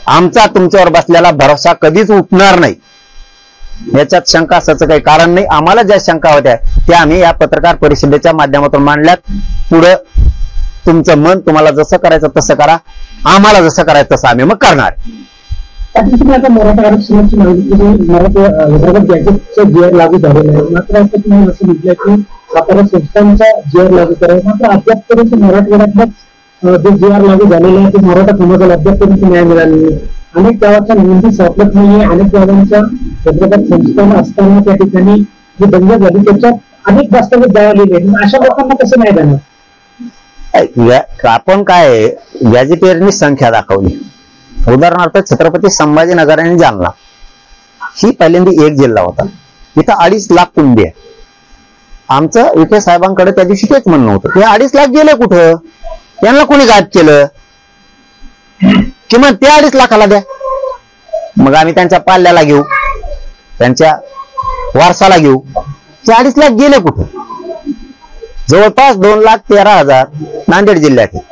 आमचा तुमच्यावर बसलेला भरोसा कधीच उठणार नाही, याच्यात शंका असायचं काही कारण नाही. आम्हाला ज्या शंका होत्या त्या आम्ही या पत्रकार परिषदेच्या माध्यमातून मांडल्यात. पुढं तुमचं मन, तुम्हाला जसं करायचं तसं करा, आम्हाला जसं करायचं तसं आम्ही मग करणार. तुम्ही आता मराठा आरक्षणाची माहिती मराठा विभागात गॅजेटचं जे आर लागू झालेलं आहे, मात्र आता तुम्ही असं म्हटलंय की सातारा संस्थांचा जे आर लागू करायचा, मात्र अद्यापपर्यंत मराठवाड्यातलं जे जे आर लागू झालेलं आहे ते मराठा समाजाला अद्यापपर्यंत न्याय मिळाला नाही. अनेक गावाच्या नोंदी सापडत नाहीये, अनेक गावांच्या हैदराबाद संस्थान असताना त्या ठिकाणी जी दंगा झाली त्याच्यात अनेक दस्तावेज जळालेले आहेत. अशा लोकांना कसं न्याय देणार? आपण काय गॅजेटियरनी संख्या दाखवली. उदाहरणार्थ छत्रपती संभाजीनगर आणि जालना ही पहिल्यांदा एक जिल्हा होता, इथं 2.5 लाख कुंडी आहे. आमचं विखे साहेबांकडे त्या दिवशी तेच म्हणणं होतं, हे 2.5 लाख गेले कुठं, त्यांना कोणी गायब केलं, किमान ते 2.5 लाखाला द्या. मग आम्ही त्यांच्या पाल्याला घेऊ, त्यांच्या वारसाला घेऊ. ते 2.5 लाख गेले कुठं? जवळपास 2,13,000 नांदेड जिल्ह्यात आहे,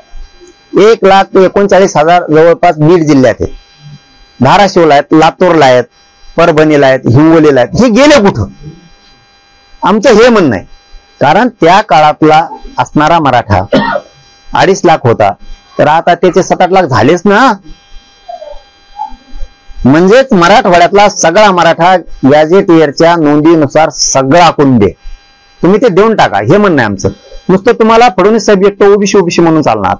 1,39,000 जवळपास बीड जिल्ह्यात आहे, धाराशिवला आहेत, लातूरला आहेत, परभणीला आहेत, हिंगोलीला आहेत. हे गेले कुठं? आमचं हे म्हणणं आहे. कारण त्या काळातला असणारा मराठा 2.5 लाख होता, तर आता त्याचे 7-8 लाख झालेच ना. म्हणजेच मराठवाड्यातला सगळा मराठा गॅजेटियरच्या नोंदीनुसार सगळा कुंडे तुम्ही ते देऊन टाका, हे म्हणणं आहे आमचं. नुसतं तुम्हाला फडणवीस साहेब एकटं ओबीसी म्हणून चालणार.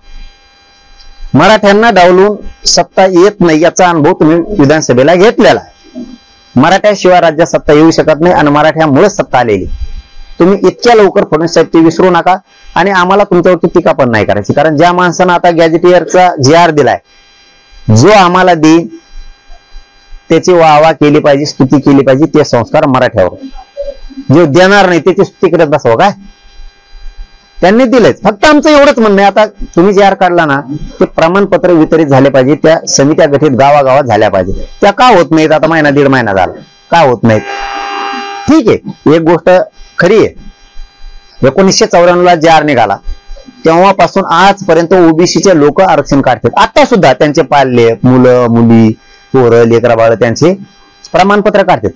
मराठ्यांना डावलून सत्ता येत नाही याचा अनुभव तुम्ही विधानसभेला घेतलेला आहे. मराठ्याशिवाय राज्यात सत्ता येऊ शकत नाही आणि मराठ्यामुळे सत्ता आलेली. तुम्ही इतक्या लवकर फडणवीस साहेब ते विसरू नका. आणि आम्हाला तुमच्यावरती टीका पण नाही करायची, कारण ज्या माणसानं आता गॅजेटियरचा जे आर दिलाय, जो आम्हाला देईन त्याची वाहवा केली पाहिजे, स्तुती केली पाहिजे. ते संस्कार मराठ्यावर. जो देणार नाही त्याची स्तुती करत बसव काय? त्यांनी दिलेच. फक्त आमचं एवढंच म्हणणं आहे, आता तुम्ही जे आर काढला ना ते प्रमाणपत्र वितरित झाले पाहिजे, त्या समित्या गठीत गावागावात झाल्या पाहिजे. त्या का होत नाहीत? आता महिना 1.5 महिना झाला, का होत नाहीत? ठीक आहे, एक गोष्ट खरी आहे, 1994ला जे आर निघाला तेव्हापासून आजपर्यंत ओबीसीचे लोक आरक्षण काढतात. आता सुद्धा त्यांचे पाल्य मुलं मुली पोरं लेकरा बाळ त्यांचे प्रमाणपत्र काढतात.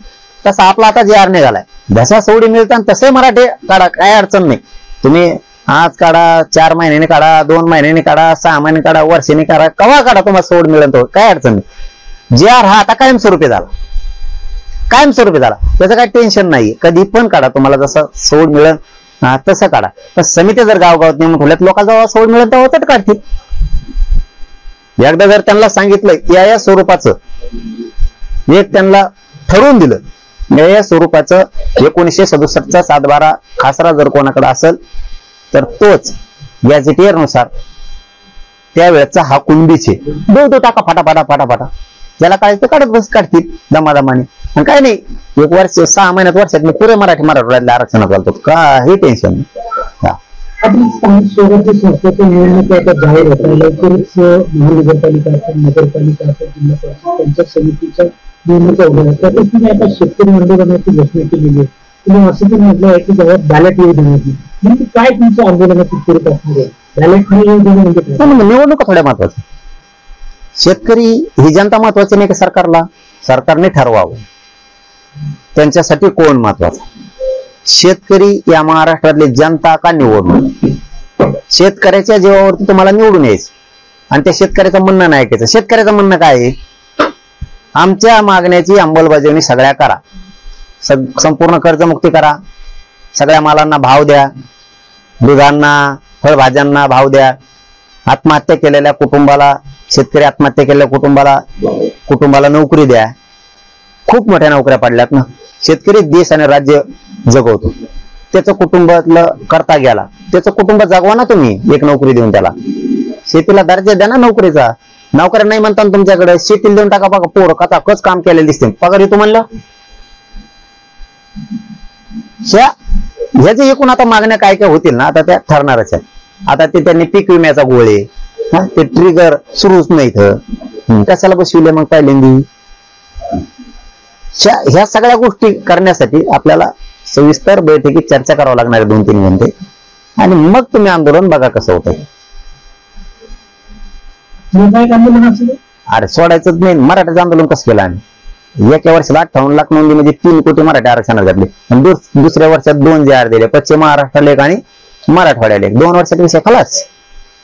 तसं आपला आता जे आर निघालाय, जसा सवडी मिळतात तसे मराठे काढा, काय अडचण नाही. तुम्ही आज काढा, 4 महिन्याने काढा, 2 महिन्याने काढा, 6 महिने काढा, वर्षाने काढा, कवा काढा, तुम्हाला सवड मिळेल तो काय अडचण नाही. जे आर हा आता कायमस्वरूपी झाला, कायमस्वरूपी झाला, त्याचं काही टेन्शन नाही. कधी पण काढा, तुम्हाला जसं सवड मिळेल तसं काढा. पण समिती जर गावगावात नेमून ठेवल्यात, लोकांना जेव्हा सवड मिळेल तेव्हा तर काढतील. एकदा जर त्यांना सांगितलं या स्वरूपाचं, एक त्यांना ठरवून दिलं या स्वरूपाचं 1967चा 7-12 खासरा जर कोणाकडे असेल तर तोच गॅजेटियर नुसार त्यावेळेचा हा कुंडीचे दो टाका फाटाफाटा फाटाफाटा, ज्याला काढायचं काढत बस, काढतील दमादमाने. आणि काय नाही, 1 वर्ष 6 महिन्यात वर्षात मी पुरे मराठवाड्यातल्या आरक्षणात घालतो, काही टेन्शन नाही. आपली स्थानिक स्वराज्य संस्थेच्या निवडणुका आता जाहीर होत आहे. लवकरच महानगरपालिका असेल, नगरपालिका असेल, जिल्हा परिषद पंचायत समितीच्या निवडणुका होणार आहेत. त्यातच तुम्ही आता शेतकरी आंदोलनाची घोषणा केलेली आहे. तुम्ही असं पण म्हटलं आहे की जेव्हा बॅलेट येऊ देणार नाही, म्हणजे काय तुमच्या आंदोलनाची स्वरूप असणार आहे? बॅलेट नाही येऊ देणं म्हणजे निवडणुका थोड्या महत्वाच्या. शेतकरी ही जनता महत्वाची नाही का सरकारला? सरकारने ठरवावं त्यांच्यासाठी कोण महत्वाचं. शेतकरी या महाराष्ट्रातली जनता का निवडणूक? शेतकऱ्याच्या जीवावरती तुम्हाला निवडून यायचं आणि त्या शेतकऱ्याचं म्हणणं नाही ऐकायचं. शेतकऱ्याचं म्हणणं काय आहे? आमच्या मागण्याची अंमलबजावणी सगळ्या करा, संपूर्ण कर्जमुक्ती करा, सगळ्या मालांना भाव द्या, दुधांना फळभाज्यांना भाव द्या, आत्महत्या केलेल्या कुटुंबाला शेतकरी आत्महत्या केलेल्या कुटुंबाला नोकरी द्या. खूप मोठ्या नोकऱ्या पडल्यात ना. शेतकरी देश आणि राज्य जगवतो. त्याचं कुटुंबातलं करता गेला, त्याचं कुटुंब जगवा ना तुम्ही एक नोकरी देऊन. त्याला शेतीला दर्जा द्या ना नोकरीचा. नोकऱ्या नाही म्हणता तुमच्याकडे, शेतीला देऊन टाका. बघा पोर कथा कच काम केलेलं दिसते, पगार येतो म्हणलं. ह्याचे एकूण आता मागण्या काय काय होतील ना, आता त्या ठरणारच आहे. आता ते त्यांनी पीक विम्याचा गोळे, ते ट्रिगर सुरूच नाही. कशाला बसविले मग पहिल्यांदी? ह्या सगळ्या गोष्टी करण्यासाठी आपल्याला सविस्तर बैठकीत चर्चा करावं लागणार आहे 2-3 घंटे. आणि मग तुम्ही आंदोलन बघा कसं होतंय. अरे सोडायचंच नाही. मराठ्याचं आंदोलन कसं केलं आम्ही? एका वर्षाला 58 लाख नोंदी म्हणजे 3 कोटी मराठी आरक्षणात घातले. दुसऱ्या वर्षात 2 JR दिले, पश्चिम महाराष्ट्राला एक आणि मराठवाड्याला एक. 2 वर्षाचा विषय खलास.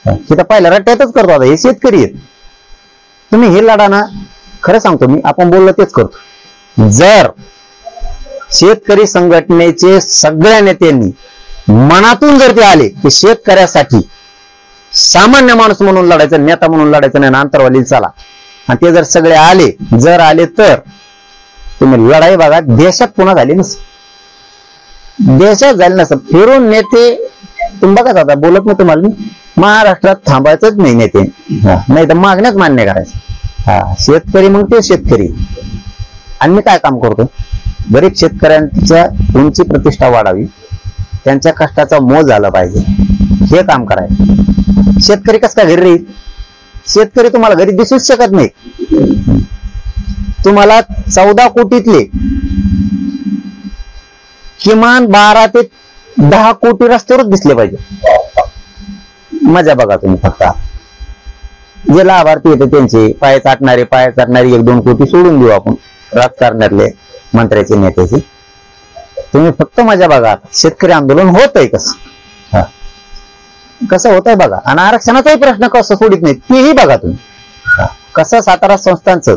तिथं पहिल्या रट्ट्यातच करतो. आता हे शेतकरी आहेत. तुम्ही हे लढा ना, खरं सांगतो मी, आपण बोललो तेच करतो. जर शेतकरी संघटनेचे सगळ्या नेत्यांनी मनातून जर ते आले की शेतकऱ्यासाठी सामान्य माणूस म्हणून लढायचं, नेता म्हणून लढायचं नाही, आंतरवाली चला, आणि ते जर सगळे आले तर तुम्ही लढाई बघा. देशात पुन्हा झाली नसेल, देशात झाली नसेल. फिरून नेते तुम्ही बघा. आता बोलत नाही तुम्हाला, महाराष्ट्रात थांबायचंच नाही नेते, नाही तर मागण्याच मान्य करायचं. शेतकरी मग ते शेतकरी. आणि मी काय काम करतो, गरीब शेतकऱ्यांच्या उंची प्रतिष्ठा वाढावी, त्यांच्या कष्टाचा मोज झाला पाहिजे, हे काम करायचं. शेतकरी कसं काय घरी राहील? शेतकरी तुम्हाला घरी दिसूच शकत नाही. तुम्हाला 14 कोटीतले किमान 12 ते 10 कोटी रस्त्यावरच दिसले पाहिजे. मजा बघा तुम्ही. फक्त जे लाभार्थी येते त्यांचे पाय चाटणारे 1-2 कोटी सोडून देऊ आपण राजकारणातले, मंत्र्याचे, नेत्याचे. तुम्ही फक्त मजा बघा. शेतकरी आंदोलन होत आहे कसं होत आहे बघा. आणि आरक्षणाचाही प्रश्न कसं सोडित नाही तेही बघा तुम्ही. कसं सातारा संस्थांचं,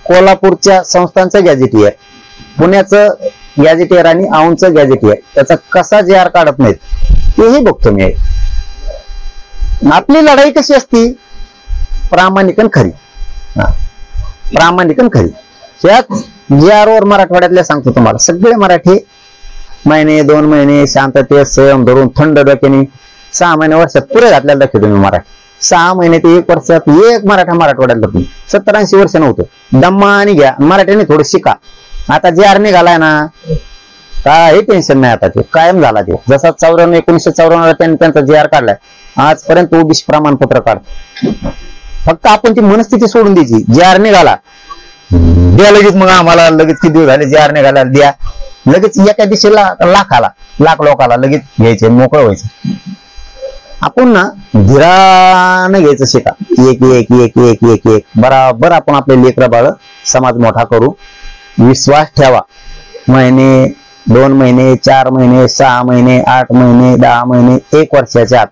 कोल्हापूरच्या संस्थांचं गॅजेटियर, पुण्याचं गॅजेटियर आणि औंधचं गॅजेटियर, त्याचा कसा JR काढत नाहीत तेही बघतो मी. आपली लढाई कशी असती? प्रामाणिकन खरी. प्रामाणिकन खरी. ह्याच JR वर मराठवाड्यातल्या सांगतो तुम्हाला. सगळे मराठी महिने 2 महिने शांततेत संयम धरून थंड डोक्याने 6 महिने वर्षात पुरे घातल्याला दाखवतो तुम्ही मराठी. 6 महिने ते 1 वर्षात एक मराठवाड्यात तुम्ही 70-80 वर्ष नव्हतं. दम्मा आणि घ्या, मराठीने थोडं शिका. आता JR निघालाय ना, काही टेन्शन नाही. आता ते कायम झाला. ते जसा 1954 त्यांनी त्यांचा JR काढलाय, आजपर्यंत OBC प्रमाणपत्र काढतो. फक्त आपण ती मनस्थिती सोडून द्यायची. JR निघाला द्या लगेच, मग आम्हाला लगेच किती दिवस झाले JR निघाला द्या, लगेच एका दिशेला लाख लोकाला लगेच घ्यायचे, मोकळं व्हायचं. आपण ना धीरानं घ्यायचं शिका. एक बराबर आपण आपले लेकरं बाळ समाज मोठा करू. विश्वास ठेवा. महिने 2 महिने 4 महिने 6 महिने 8 महिने 10 महिने 1 वर्षाच्या आत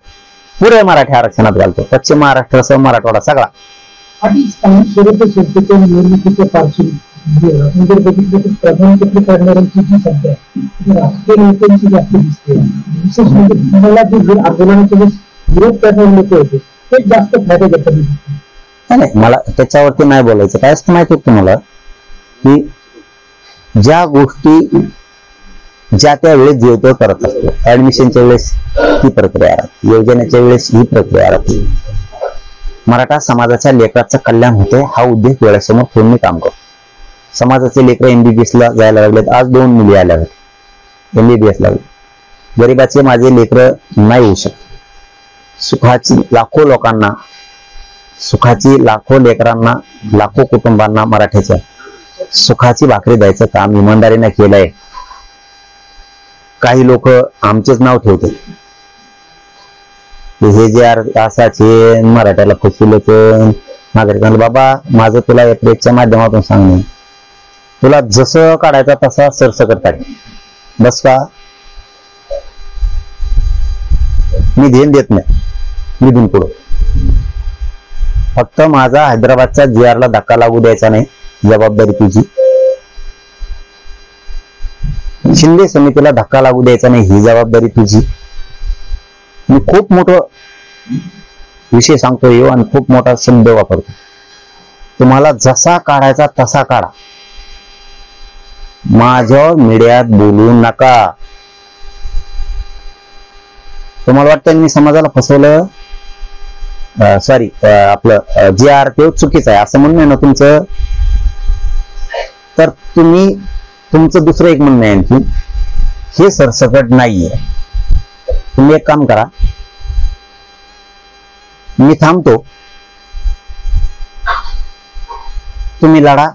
पुरे मराठी आरक्षणात घालतो. पश्चिम महाराष्ट्रासह मराठवाडा सगळा. निवडणुकीच्या पार्श्वभूमीवर आपण जर बघितलं तर प्रधानमंत्री करणाऱ्यांची जी संख्या राजकीय नेत्यांची जास्त दिसते. विशेष म्हणजे तुम्हाला जे आंदोलनाचे विरोध करणारे लोक होते ते जास्त फायदा घेतात. नाही, मला त्याच्यावरती नाही बोलायचं. काय असतं माहिती आहे तुम्हाला, की ज्या गोष्टी ज्या त्या वेळेस जे ते करत असतो. ऍडमिशनच्या वेळेस ही प्रक्रिया राहते, योजनेच्या वेळेस ही प्रक्रिया राहते. मराठा समाजाच्या लेकराचं कल्याण होते हा उद्देश डोळ्यासमोर ठेवून मी काम करतो. समाजाचे लेकर MBBS ला जायला लागलेत. आज 2 मुली आल्या आहेत MBBS ला. गरीबाचे माझे लेकर नाही होऊ शकत. सुखाची लाखो लेकरांना, लाखो कुटुंबांना मराठ्याच्या सुखाची भाकरी द्यायचं काम इमानदारीने केलंय. काही लोक आमचेच नाव ठेवते, हे जे असाचे मराठ्याला फसवलं. नागरिकांना बाबा माझं तुला या प्रेसच्या माध्यमातून सांगणे, तुला जसं काढायचा तसा सरसकट काढ. बस का? मी ध्यान देत नाही निधून पुढं. फक्त माझा हैदराबादच्या JR ला धक्का लागू द्यायचा नाही, जबाबदारी तुझी. शिंदे समितीला धक्का लागू द्यायचा नाही, ही जबाबदारी तुझी. मी खूप मोठं विषय सांगतो येऊ आणि खूप मोठा शब्द वापरतो. तुम्हाला जसा काढायचा तसा काढा, माझ्या मीडियात बोलू नका. तुम्हाला वाटतं मी समाजाला फसवलं, सॉरी आपलं जे आर ते चुकीचं आहे असं म्हणणं ना तुमचं, तर तुमचं दुसरं एक म्हणणं आहे आणखी, हे सरसकट नाहीये. तुम्ही एक काम करा, मी थांबतो, तुम्ही लढा,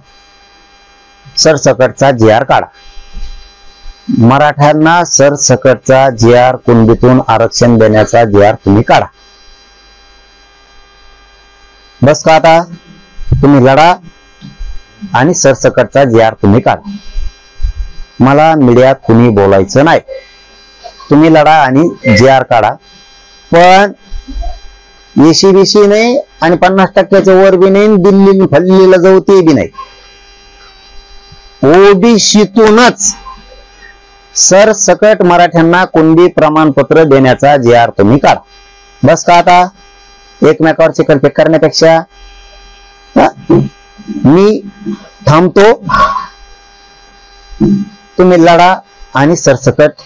सरसकटचा जी आर काढा. मराठ्यांना सरसकटचा जी आर, कुणबीतून आरक्षण देण्याचा जी आर तुम्ही काढा. बस का आता? तुम्ही लढा आणि सरसकटचा जी आर तुम्ही काढा. मला मीडियात कुणी बोलायचं नाही. तुम्ही लढा आणि जी आर काढा, पण एसी बीसी नाही आणि 50% वर बी नाही, दिल्ली फल्लीला जाऊ ते बी नाही. ओबीसीतूनच सरसकट मराठ्यांना कुणबी प्रमाणपत्र देण्याचा जी आर तुम्ही काढा. बस का आता? एकमेकावर चिकलफेक करण्यापेक्षा मी थांबतो, तुम्ही लढा आणि सरसकट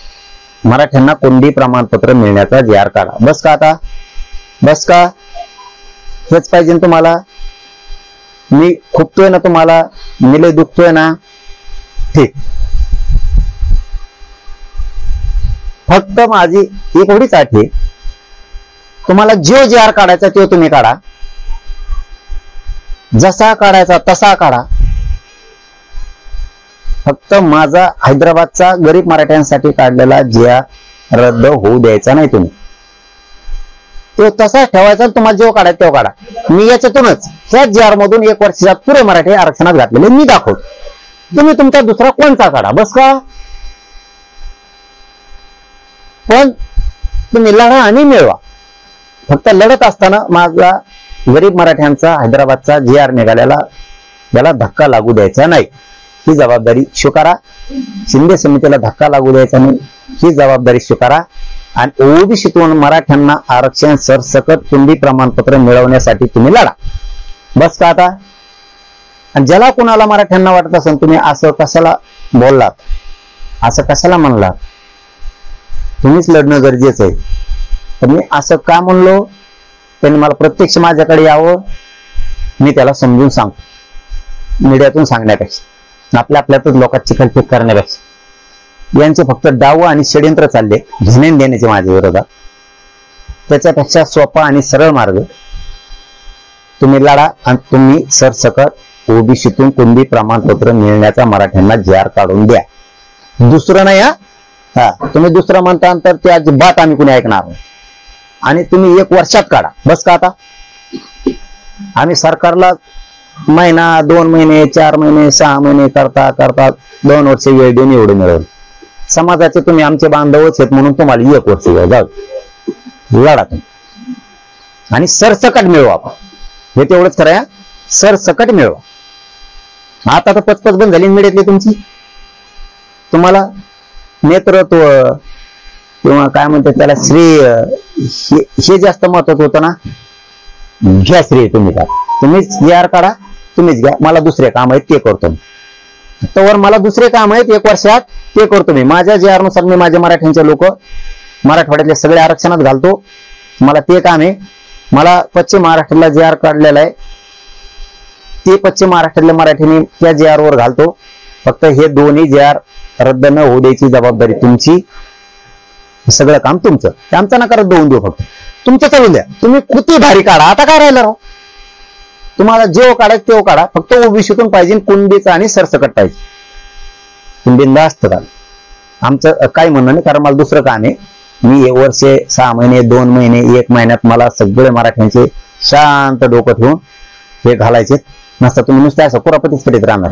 मराठ्यांना कुणबी प्रमाणपत्र मिळण्याचा जी आर काढा. बस का आता? बस का? हेच पाहिजे तुम्हाला? मी खुपतोय ना तुम्हाला, मी लय दुखतोय ना? ठीक, फक्त माझी एक एवढीच अट आहे, तुम्हाला जो जी आर काढायचा तो तुम्ही काढा, जसा काढायचा तसा काढा. फक्त माझा हैदराबादचा गरीब मराठ्यांसाठी काढलेला जी आर रद्द होऊ द्यायचा नाही. तुम्ही तो तसाच ठेवायचा, तुम्हाला जो काढायचा तो काढा. मी याच्यातूनच ह्या जी आर मधून 1 वर्षात पुरे मराठी आरक्षणात घातलेले मी दाखवतो. तुम्ही तुमचा दुसरा कोणता काढा. बस का? पण तुम्ही लढा आणि मिळवा. फक्त लढत असताना माझा गरीब मराठ्यांचा हैदराबादचा जी आर निघालेला याला धक्का लागू द्यायचा नाही, ही जबाबदारी स्वीकारा. शिंदे समितीला धक्का लागू द्यायचा नाही, ही जबाबदारी स्वीकारा. आणि ओबीसीतून मराठ्यांना आरक्षण सरसकट कुणबी प्रमाणपत्र मिळवण्यासाठी तुम्ही लढा. बस का आता? आणि ज्याला कुणाला मराठ्यांना वाटत असेल तुम्ही असं कशाला बोललात, असं कशाला म्हणलात, तुम्हीच लढणं गरजेचं आहे. तर मी असं का म्हणलो, त्यांनी मला प्रत्यक्ष माझ्याकडे यावं, मी त्याला समजून सांगतो. मीडियातून सांगण्यापेक्षा, आपल्यातच लोकांची चिखलफेक करण्यापेक्षा. यांचे फक्त डाव आणि षडयंत्र चालले झेनेन देण्याचे माझ्या विरोधात. त्याच्यापेक्षा सोपा आणि सरळ मार्ग, तुम्ही लढा आणि तुम्ही सरसकट ओबीसीतून कुणबी प्रमाणपत्र मिळण्याचा मराठ्यांना जी आर काढून द्या. दुसरं नाही. हा, तुम्ही दुसरं म्हणता तर ते अजिबात आम्ही कुणी ऐकणार नाही. आणि तुम्ही 1 वर्षात काढा. बस का आता? आम्ही सरकारला महिना, 2 महिने, 4 महिने, 6 महिने करता 2 वर्ष वेळ देऊन एवढे मिळवलं. समाजाचे तुम्ही आमचे बांधवच आहेत म्हणून तुम्हाला 1 वर्ष वेळ जाऊ. लढा तुम्ही आणि सरसकट मिळवा. हे तेवढंच करा, सरसकट मिळवा. आता तर पचपच बंद झाली मीडियातली तुमची. तुम्हाला नेतृत्व किंवा काय म्हणतात त्याला श्रेय, हे जास्त महत्वाचं होतं ना. घ्या श्रेय तुम्ही का, तुम्हीच जी आर काढा, तुम्हीच घ्या. मला दुसरे काम आहेत ते करतो मी. तर मला दुसरे काम आहेत 1 वर्षात ते करतो मी. माझ्या जी आर नुसार मी माझ्या मराठ्यांचे लोक मराठवाड्यातले सगळे आरक्षणात घालतो. मला ते काम आहे. मला पश्चिम महाराष्ट्राला जी आर काढलेला आहे ते पश्चिम महाराष्ट्रातल्या मराठ्यांनी त्या जी आर वर घालतो. फक्त हे दोन्ही जी आर रद्द न होऊ द्यायची जबाबदारी तुमची. सगळं काम तुमचं. आमचं नका रद्द होऊन देऊ, फक्त तुमचं चालून द्या. तुम्ही किती भारी काढा, आता काय राहिलं राव. तुम्हाला जेव काढायचं तेव काढा, फक्त ओबीसीतून पाहिजे, कुणबीचं आणि सरसकट पाहिजे. कुणबींदा असतं. आमचं काही म्हणणं नाही, कारण मला दुसरं काम आहे. मी 1 वर्ष, 6 महिने, 2 महिने, 1 महिन्यात मला सगळे मराठ्यांचे शांत डोकं ठेवून हे घालायचे नसतं. तुम्ही नुसतं असं कुरापतीच करीत राहणार,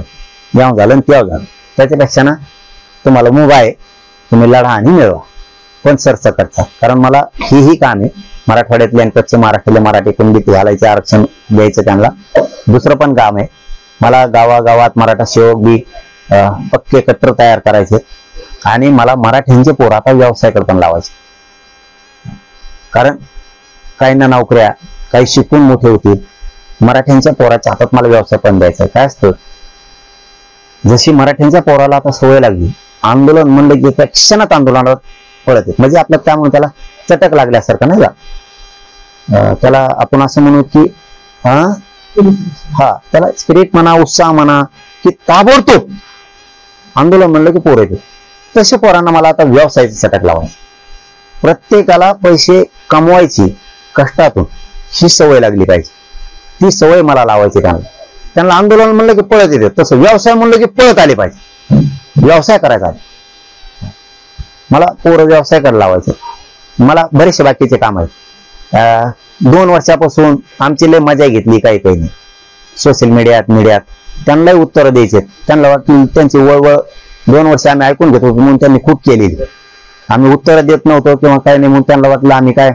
जेव्हा झालं तेव्हा झालं. त्याच्यापेक्षा ना तुम्हाला मुभा आहे, तुम्ही लढा आणि मिळवा, पण सरसकटचा. कारण मला ही काम आहे. मराठवाड्यातले आणि पश्चिम महाराष्ट्रातले मराठी कुणबीत घालायचे, आरक्षण द्यायचं त्यांना. दुसरं पण काम आहे मला, गावागावात मराठा सेवक बी पक्के कट्टर तयार करायचे. आणि मला मराठ्यांचे पोर आता व्यवसायाकडे पण लावायचे. कारण काहींना नोकऱ्या, काही शिकून मोठे होतील. मराठ्यांच्या पोराच्या हातात मला व्यवसाय पण द्यायचा आहे. काय असतं, जशी मराठ्यांच्या पोराला आता सवय लागली, आंदोलन म्हणलं की त्या क्षणात आंदोलनावर पळत येत, म्हणजे आपलं त्यामुळे त्याला चटक लागल्यासारखं नाही का. त्याला आपण असं म्हणू की त्याला स्पिरिट म्हणा, उत्साह म्हणा, की ताबडतोब आंदोलन म्हणलं की पोरं येते. तसे पोरांना मला आता व्यवसायाची चटक लावायची. प्रत्येकाला पैसे कमवायची कष्टातून ही सवय लागली पाहिजे. ती सवय मला लावायची. त्यांना आंदोलन म्हणलं की पळत येते, तसं व्यवसाय म्हणलं की पळत आले पाहिजे. व्यवसाय करायचा मला, पोरं व्यवसायाकडे लावायचे. मला बरेचसे बाकीचे काम आहेत. 2 वर्षापासून आमची लय मजा घेतली काही नाही सोशल मीडियात त्यांनाही उत्तर द्यायचे. त्यांना वाटलं त्यांची वळवळ 2 वर्ष आम्ही ऐकून घेत होतो म्हणून त्यांनी खूप केली. आम्ही उत्तर देत नव्हतो किंवा काय नाही म्हणून त्यांना वाटलं आम्ही काय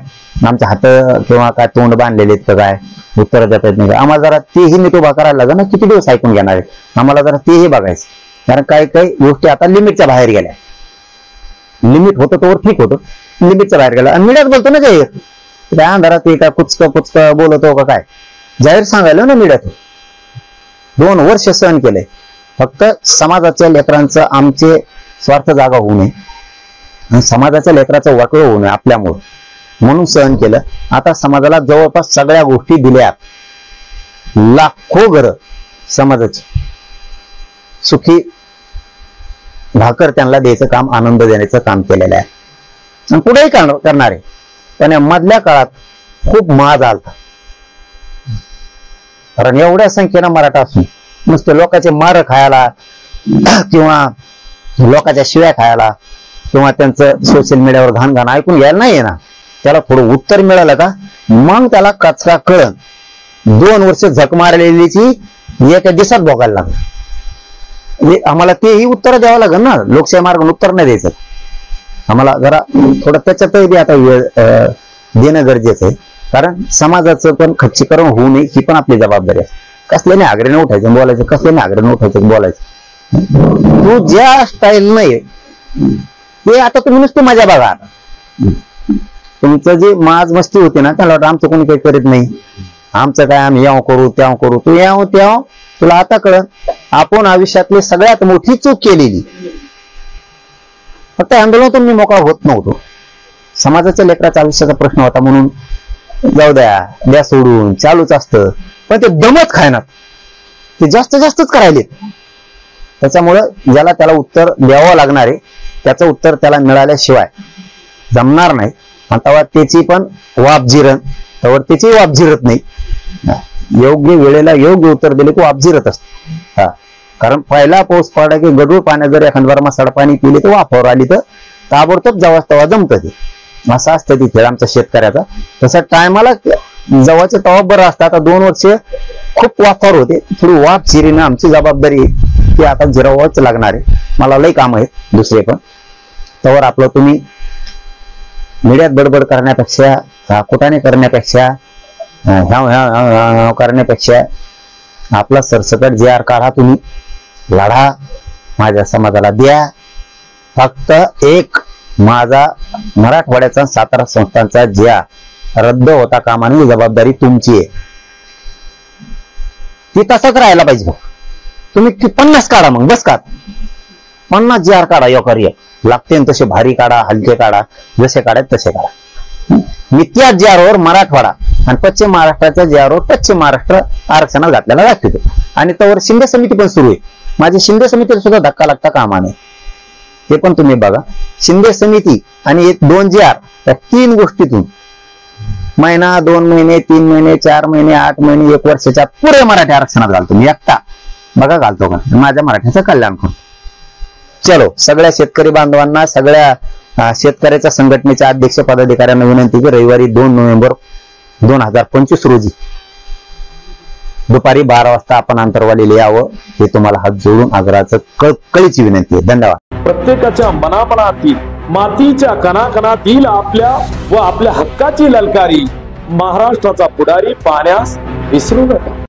आमच्या हात किंवा काय तोंड बांधलेले आहेत का काय, उत्तर देता येत नाही. आम्हाला जरा तेही नीट उभा करायला लागेल ना, किती दिवस ऐकून घेणार आहे. आम्हाला जरा तेही बघायचं, कारण काही गोष्टी आता लिमिटच्या बाहेर गेल्या. लिमिट होतं तोवर ठीक होतं, लिमिटच्या बाहेर गेला. आणि मीडियात बोलतो ना काय अंधारात ते काय कुचक बोलतो का काय, जाहीर सांगायला ना मीडियात. 2 वर्ष सहन केलंय. फक्त समाजाच्या लेकरांचं आमचे स्वार्थ जागा होऊ नये आणि समाजाच्या लेकराचं वाटोळं होऊ नये आपल्यामुळे, म्हणून सहन केलं. आता समाजाला जवळपास सगळ्या गोष्टी दिल्या. लाखो घरं समाजाची सुखी भाकर त्यांना द्यायचं काम, आनंद देण्याचं काम केलेलं आहे आणि पुढेही करणार आहे. पण मधल्या काळात खूप माज आलता, कारण एवढ्या संख्येनं मराठा असून नुसते लोकांचे मार खायला किंवा लोकांच्या शिव्या खायला किंवा त्यांचं सोशल मीडियावर घाण ऐकून घ्यायला नाही ना. त्याला थोडं उत्तर मिळालं का मग त्याला कचका कळण. 2 वर्ष झक मारलेलीची एका दिवसात भोगायला लागलं. आम्हाला तेही उत्तर द्यावं लागेल ना, लोकशाही मार्गाने उत्तर नाही द्यायचं. आम्हाला जरा थोडं त्याच्यातही आता वेळ देणं गरजेचं आहे, कारण समाजाचं पण खच्चीकरण होऊ नये ही पण आपली जबाबदारी आहे. कसल्याने आग्रहाने उठायचं बोलायचं, कसल्याने आग्रहाने उठायचं बोलायचं. तू ज्या स्टाईल नाही ते आता तुम्ही नुसती मजा बघा. तुमचं जे माज मस्ती होते ना, त्याला वाटतं आमचं कोणी काही करीत नाही, आमचं काय आम्ही याव करू त्याव करू. तू याव त्याव तुला आता कळत आपण आयुष्यातली सगळ्यात मोठी चूक केलेली. फक्त आंदोलनातून मी मोकळा होत नव्हतो. समाजाच्या लेकराचा आयुष्याचा प्रश्न होता म्हणून जाऊ द्या सोडून चालूच असतं. पण ते दमत खायनात, ते जास्तच करायले. त्याच्यामुळं ज्याला त्याला उत्तर द्यावं लागणार आहे त्याचं उत्तर त्याला मिळाल्याशिवाय जमणार नाही. तेव्हा त्याची पण वाप जिरण, त्यावर त्याची वाप जिरत नाही. योग्य वेळेला योग्य उत्तर दिले की वाप जिरत असते. कारण पहिला पाऊस पडला की गढूळ पाण्यात जर एखाद्या मसाला पाणी पिले तर वाफावर आली तर ताबडतोब जेव्हा तेव्हा जमतं ते. असं असतं ती खेळ आमच्या शेतकऱ्याचा. तसं टायमाला जवळचे तवा बरं असतं. आता 2 वर्ष खूप वाफावर होते, थोडी वाफ जिरीनं आमची जबाबदारी आहे की आता जिरावंच लागणार आहे. मला लई काम आहेत दुसरे पण. त्यावर आपलं तुम्ही मीडियात बडबड करण्यापेक्षा, कुटाने करण्यापेक्षा, करण्यापेक्षा आपला सरसकट JR काढा, तुम्ही लढा, माझ्या समाजाला द्या. फक्त एक माझा मराठवाड्याचा 17 संस्थांचा JR रद्द होता कामा नये, जबाबदारी तुमची आहे. ती तसंच राहायला पाहिजे. तुम्ही 50 काढा, मग बस का 50 JR काढा, योकारी लागते तसे भारी काढा, हलके काढा, जसे काढायत तसे काढा. मी त्या JR वर मराठवाडा आणि पश्चिम महाराष्ट्राच्या JR वर पश्चिम महाराष्ट्र आरक्षणाला घातलेला दाखवतो. आणि त्यावर शिंदे समिती पण सुरू आहे. माझी शिंदे समितीला सुद्धा धक्का लागता कामा नये, ते पण तुम्ही बघा. शिंदे समिती आणि 2 JR या 3 गोष्टीतून महिना, 2 महिने, 3 महिने, 4 महिने, 8 महिने, 1 वर्षाच्या पुरे मराठी आरक्षणात घालतो मी एकटा. बघा घालतो का, माझ्या मराठ्याचं कल्याण करू. चलो, सगळ्या शेतकरी बांधवांना, सगळ्या शेतकऱ्याच्या संघटनेच्या अध्यक्ष पदाधिकाऱ्यांना विनंती की रविवारी 2 नोव्हेंबर 2025 रोजी दुपारी 12 वाजता आपण आंतरवालीला यावं, हे तुम्हाला हात जोडून आग्रहाचं कळकळीची विनंती आहे. धन्यवाद. प्रत्येकाच्या मनामनातील, मातीच्या कणाकणातील आपल्या व आपल्या हक्काची ललकारी महाराष्ट्राचा पुढारी पाहण्यास विसरू नका.